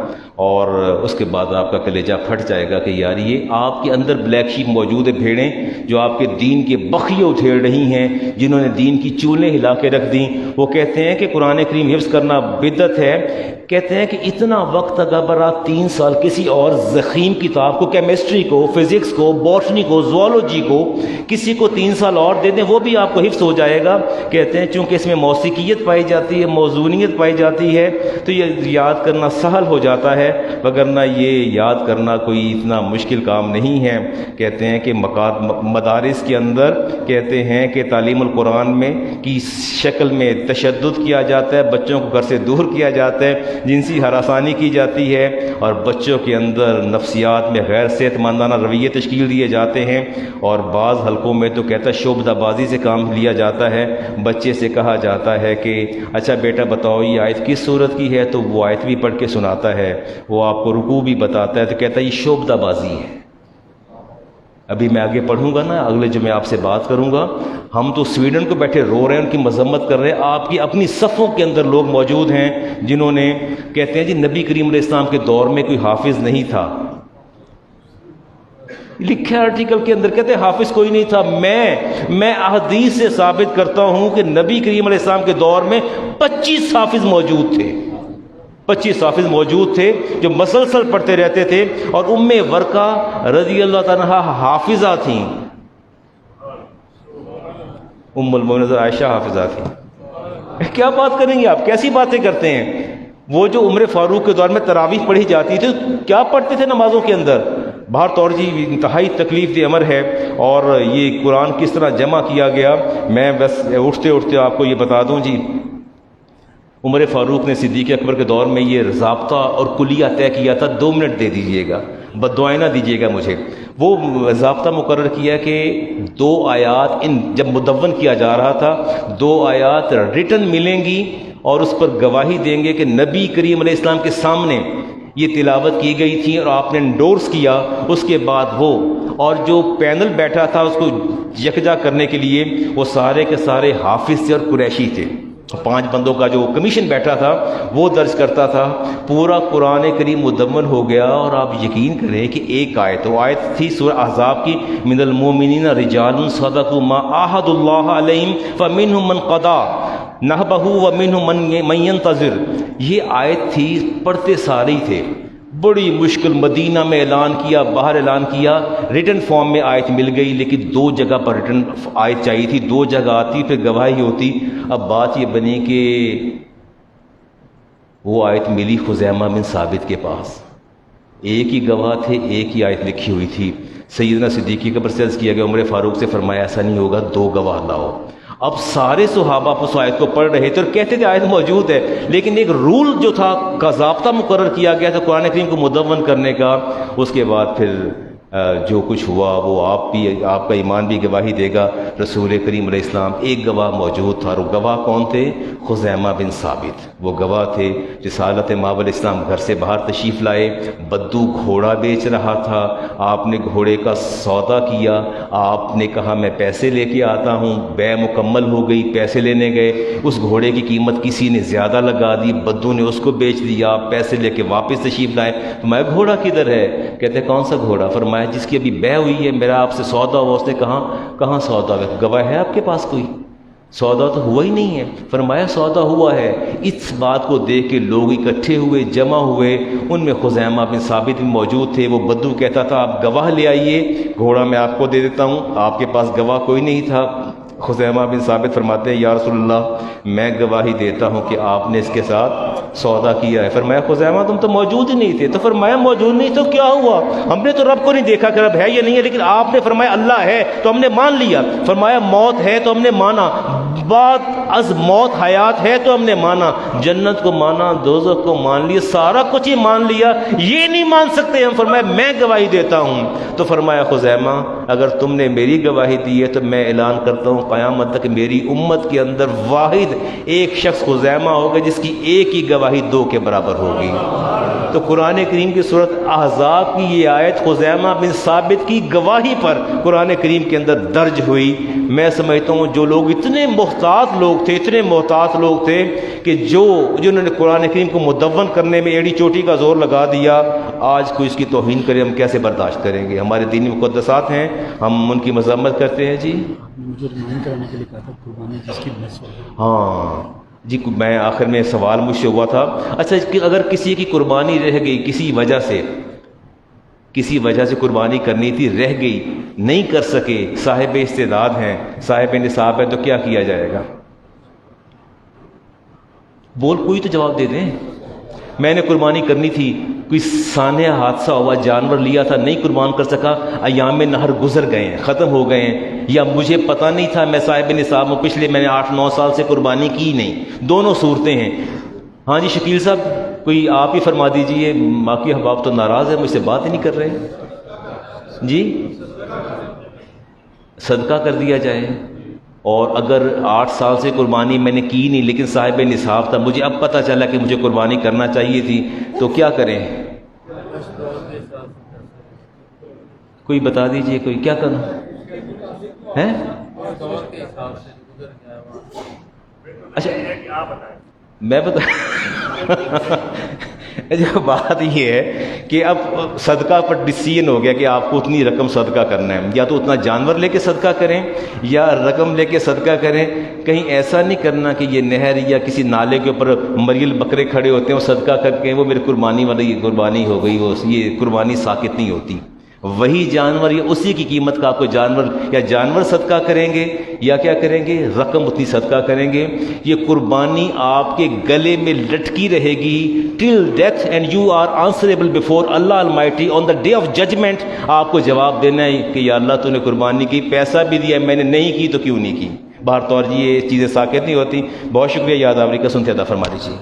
اور اس کے بعد آپ کا کلیجہ پھٹ جائے گا کہ یار یہ آپ کے اندر بلیک شیپ موجود ہے، بھیڑیں جو آپ کے دین کے بخیے ادھیڑ رہی ہیں، جنہوں نے دین کی چولیں ہلا کے رکھ دیں. وہ کہتے ہیں کہ قرآن کریم حفظ کرنا بدعت ہے. کہتے ہیں کہ اتنا وقت اگر آپ 3 سال کسی اور زخیم کتاب کو، کیمسٹری کو، فزکس کو، بوٹنی کو، زوالوجی کو، کسی کو 3 سال اور دے دیں، وہ بھی آپ کو حفظ ہو جائے گا. کہتے ہیں چونکہ اس میں موسیقیت پائی جاتی ہے، موزونیت پائی جاتی ہے، تو یہ یاد کرنا سہل ہو جاتا ہے، وگرنہ یہ یاد کرنا کوئی اتنا مشکل کام نہیں ہے. کہتے ہیں کہ مدارس کے اندر کہتے ہیں کہ تعلیم القرآن میں کی شکل میں تشدد کیا جاتا ہے، بچوں کو گھر سے دور کیا جاتا ہے، جنسی ہراسانی کی جاتی ہے، اور بچوں کے اندر نفسیات میں غیر صحت مندانہ رویے تشکیل دیے جاتے ہیں. اور بعض حلقوں میں تو کہتا ہے شعبدہ بازی سے کام لیا جاتا ہے. بچے سے کہا جاتا ہے کہ اچھا بیٹا بتاؤ یہ آیت کس صورت کی ہے، تو وہ آیت بھی پڑھ کے سناتا ہے، وہ آپ کو رکوع بھی بتاتا ہے، تو کہتا ہے یہ شعبدہ بازی ہے. ابھی میں آگے پڑھوں گا نا، اگلے جو میں آپ سے بات کروں گا. ہم تو سویڈن کو بیٹھے رو رہے ہیں، ان کی مذمت کر رہے ہیں. آپ کی اپنی صفوں کے اندر لوگ موجود ہیں جنہوں نے کہتے ہیں جی نبی کریم علیہ السلام کے دور میں کوئی حافظ نہیں تھا. لکھے آرٹیکل کے اندر کہتے ہیں حافظ کوئی نہیں تھا. میں احادیث سے ثابت کرتا ہوں کہ نبی کریم علیہ السلام کے دور میں 25 حافظ موجود تھے. 25 حافظ موجود تھے جو مسلسل پڑھتے رہتے تھے. اور ام ورقہ رضی اللہ تعالیٰ حافظہ تھیں، ام المؤمنین عائشہ حافظہ تھیں. کیا بات کریں گے آپ، کیسی باتیں کرتے ہیں. وہ جو عمر فاروق کے دور میں تراویح پڑھی جاتی تھی، کیا پڑھتے تھے نمازوں کے اندر. باہر طور جی انتہائی تکلیف دہ امر ہے. اور یہ قرآن کس طرح جمع کیا گیا، میں بس اٹھتے اٹھتے آپ کو یہ بتا دوں جی. عمر فاروق نے صدیق اکبر کے دور میں یہ ضابطہ اور کلیہ طے کیا تھا، 2 منٹ دے دیجئے گا، بددعائیں نہ دیجئے گا مجھے. وہ ضابطہ مقرر کیا کہ 2 آیات جب مدون کیا جا رہا تھا، 2 آیات ریٹن ملیں گی اور اس پر گواہی دیں گے کہ نبی کریم علیہ السلام کے سامنے یہ تلاوت کی گئی تھی اور آپ نے انڈورس کیا. اس کے بعد وہ اور جو پینل بیٹھا تھا اس کو یکجا کرنے کے لیے وہ سارے کے سارے حافظ تھے اور قریشی تھے. 5 بندوں کا جو کمیشن بیٹھا تھا وہ درج کرتا تھا. پورا قرآن کریم مدون ہو گیا. اور آپ یقین کریں کہ ایک آیت، وہ آیت تھی سورہ احزاب کی، من المؤمنین رجال صدقوا ما عاہدوا اللہ علیہم فمنہم من قضی نحبہ ومنہم من ینتظر. یہ آیت تھی، پڑھتے سارے ہی تھے. بڑی مشکل مدینہ میں اعلان کیا، باہر اعلان کیا، ریٹن فارم میں آیت مل گئی، لیکن 2 جگہ پر ریٹن آیت چاہیے تھی. 2 جگہ آتی پھر گواہی ہوتی. اب بات یہ بنی کہ وہ آیت ملی خزیمہ بن ثابت کے پاس. ایک ہی گواہ تھے، ایک ہی آیت لکھی ہوئی تھی۔ سیدنا صدیق اکبر سے عرض کیا گیا، عمر فاروق سے فرمایا ایسا نہیں ہوگا، 2 گواہ لاؤ۔ اب سارے صحابہ اس آیت کو پڑھ رہے تھے اور کہتے تھے آیت موجود ہے، لیکن ایک رول جو تھا کا ضابطہ مقرر کیا گیا تھا قرآن کریم کو مدون کرنے کا۔ اس کے بعد پھر جو کچھ ہوا وہ آپ کا ایمان بھی گواہی دے گا۔ رسول کریم علیہ السلام ایک گواہ موجود تھا، اور وہ گواہ کون تھے؟ خزیمہ بن ثابت۔ وہ گواہ تھے رسالت مآب علیہ السلام گھر سے باہر تشریف لائے، بدو گھوڑا بیچ رہا تھا، آپ نے گھوڑے کا سودا کیا، آپ نے کہا میں پیسے لے کے آتا ہوں، بیع مکمل ہو گئی، پیسے لینے گئے، اس گھوڑے کی قیمت کسی نے زیادہ لگا دی، بدو نے اس کو بیچ دیا، پیسے لے کے واپس تشریف لائے۔ فرمایا گھوڑا کدھر ہے؟ کہتے کون سا گھوڑا؟ فرمایا جس کی ابھی بیع ہوئی ہے، میرا آپ سے سودا ہوا۔ اس نے کہاں سودا ہوا؟ گواہ ہے آپ کے پاس کوئی؟ سودا تو ہوا ہی نہیں ہے۔ فرمایا سودا ہوا ہے۔ اس بات کو دیکھ کے لوگ اکٹھے ہوئے، جمع ہوئے، ان میں خزیمہ بن ثابت بھی موجود تھے۔ وہ بدو کہتا تھا آپ گواہ لے آئیے، گھوڑا میں آپ کو دے دیتا ہوں۔ آپ کے پاس گواہ کوئی نہیں تھا۔ خزیمہ بن ثابت فرماتے ہیں یا رسول اللہ میں گواہی دیتا ہوں کہ آپ نے اس کے ساتھ سودا کیا ہے۔ فرمایا خزیمہ تم تو موجود ہی نہیں تھے۔ تو فرمایا موجود نہیں تو کیا ہوا؟ ہم نے تو رب کو نہیں دیکھا کہ رب ہے یا نہیں ہے، لیکن آپ نے فرمایا اللہ ہے تو ہم نے مان لیا۔ فرمایا موت ہے تو ہم نے مانا، بعد از موت حیات ہے تو ہم نے مانا، جنت کو مانا، دوزخ کو مان لیا، سارا کچھ ہی مان لیا، یہ نہیں مان سکتے ہم۔ فرمایا میں گواہی دیتا ہوں۔ تو فرمایا خزیمہ اگر تم نے میری گواہی دی ہے تو میں اعلان کرتا ہوں قیامت تک میری امت کے اندر واحد ایک شخص خزیمہ ہوگا جس کی ایک ہی گواہی 2 کے برابر ہوگی۔ تو قرآن کریم کی سورۃ احزاب کی یہ آیت خزیمہ بن ثابت کی گواہی پر قرآن کریم کے اندر درج ہوئی۔ میں سمجھتا ہوں جو لوگ اتنے محتاط لوگ تھے کہ جنہوں نے قرآن کریم کو مدون کرنے میں ایڑی چوٹی کا زور لگا دیا، آج کوئی اس کی توہین کرے ہم کیسے برداشت کریں گے؟ ہمارے دینی مقدسات ہیں، ہم ان کی مذمت کرتے ہیں۔ جی مجھے ریمائنڈ کرانے کے لیے کہا تھا قربانی جس کی بحث ہو۔ ہاں جی، میں آخر میں سوال مجھ سے ہوا تھا، اچھا اگر کسی کی قربانی رہ گئی کسی وجہ سے قربانی کرنی تھی، رہ گئی، نہیں کر سکے، صاحب استعداد ہیں، صاحب نصاب ہے، تو کیا کیا جائے گا؟ کوئی تو جواب دے دیں۔ میں نے قربانی کرنی تھی، کوئی سانحہ حادثہ ہوا، جانور لیا تھا، نہیں قربان کر سکا، ایام نہر گزر گئے ہیں، ختم ہو گئے ہیں، یا مجھے پتہ نہیں تھا میں صاحب نصاب ہوں، پچھلے میں نے 8-9 سال سے قربانی کی نہیں، دونوں صورتیں ہیں۔ ہاں جی شکیل صاحب کوئی آپ ہی فرما دیجئے، باقی احباب تو ناراض ہیں، مجھ سے بات ہی نہیں کر رہے۔ جی صدقہ کر دیا جائے، اور اگر 8 سال سے قربانی میں نے کی نہیں لیکن صاحب نصاب تھا، مجھے اب پتہ چلا کہ مجھے قربانی کرنا چاہیے تھی، تو کیا کریں؟ کوئی بتا دیجئے، کوئی کیا کرنا ہے؟ اچھا میں جو بات یہ ہے کہ اب صدقہ پر ڈیسیژن ہو گیا کہ آپ کو اتنی رقم صدقہ کرنا ہے، یا تو اتنا جانور لے کے صدقہ کریں یا رقم لے کے صدقہ کریں۔ کہیں ایسا نہیں کرنا کہ یہ نہر یا کسی نالے کے اوپر مریل بکرے کھڑے ہوتے ہیں، وہ صدقہ کر کے وہ میری قربانی والی قربانی ہو گئی، وہ یہ قربانی ساقط نہیں ہوتی۔ وہی جانور یا اسی کی قیمت کا آپ کو جانور صدقہ کریں گے یا کیا کریں گے؟ رقم اتنی صدقہ کریں گے۔ یہ قربانی آپ کے گلے میں لٹکی رہے گی till death, and you are answerable before Allah almighty on the day of judgment. آپ کو جواب دینا ہے کہ یا اللہ تو نے قربانی کی، پیسہ بھی دیا، میں نے نہیں کی تو کیوں نہیں کی؟ باہر طور یہ چیزیں ساقط نہیں ہوتی۔ بہت شکریہ، یاد آوری کا سنتے ادا فرما دیجیے۔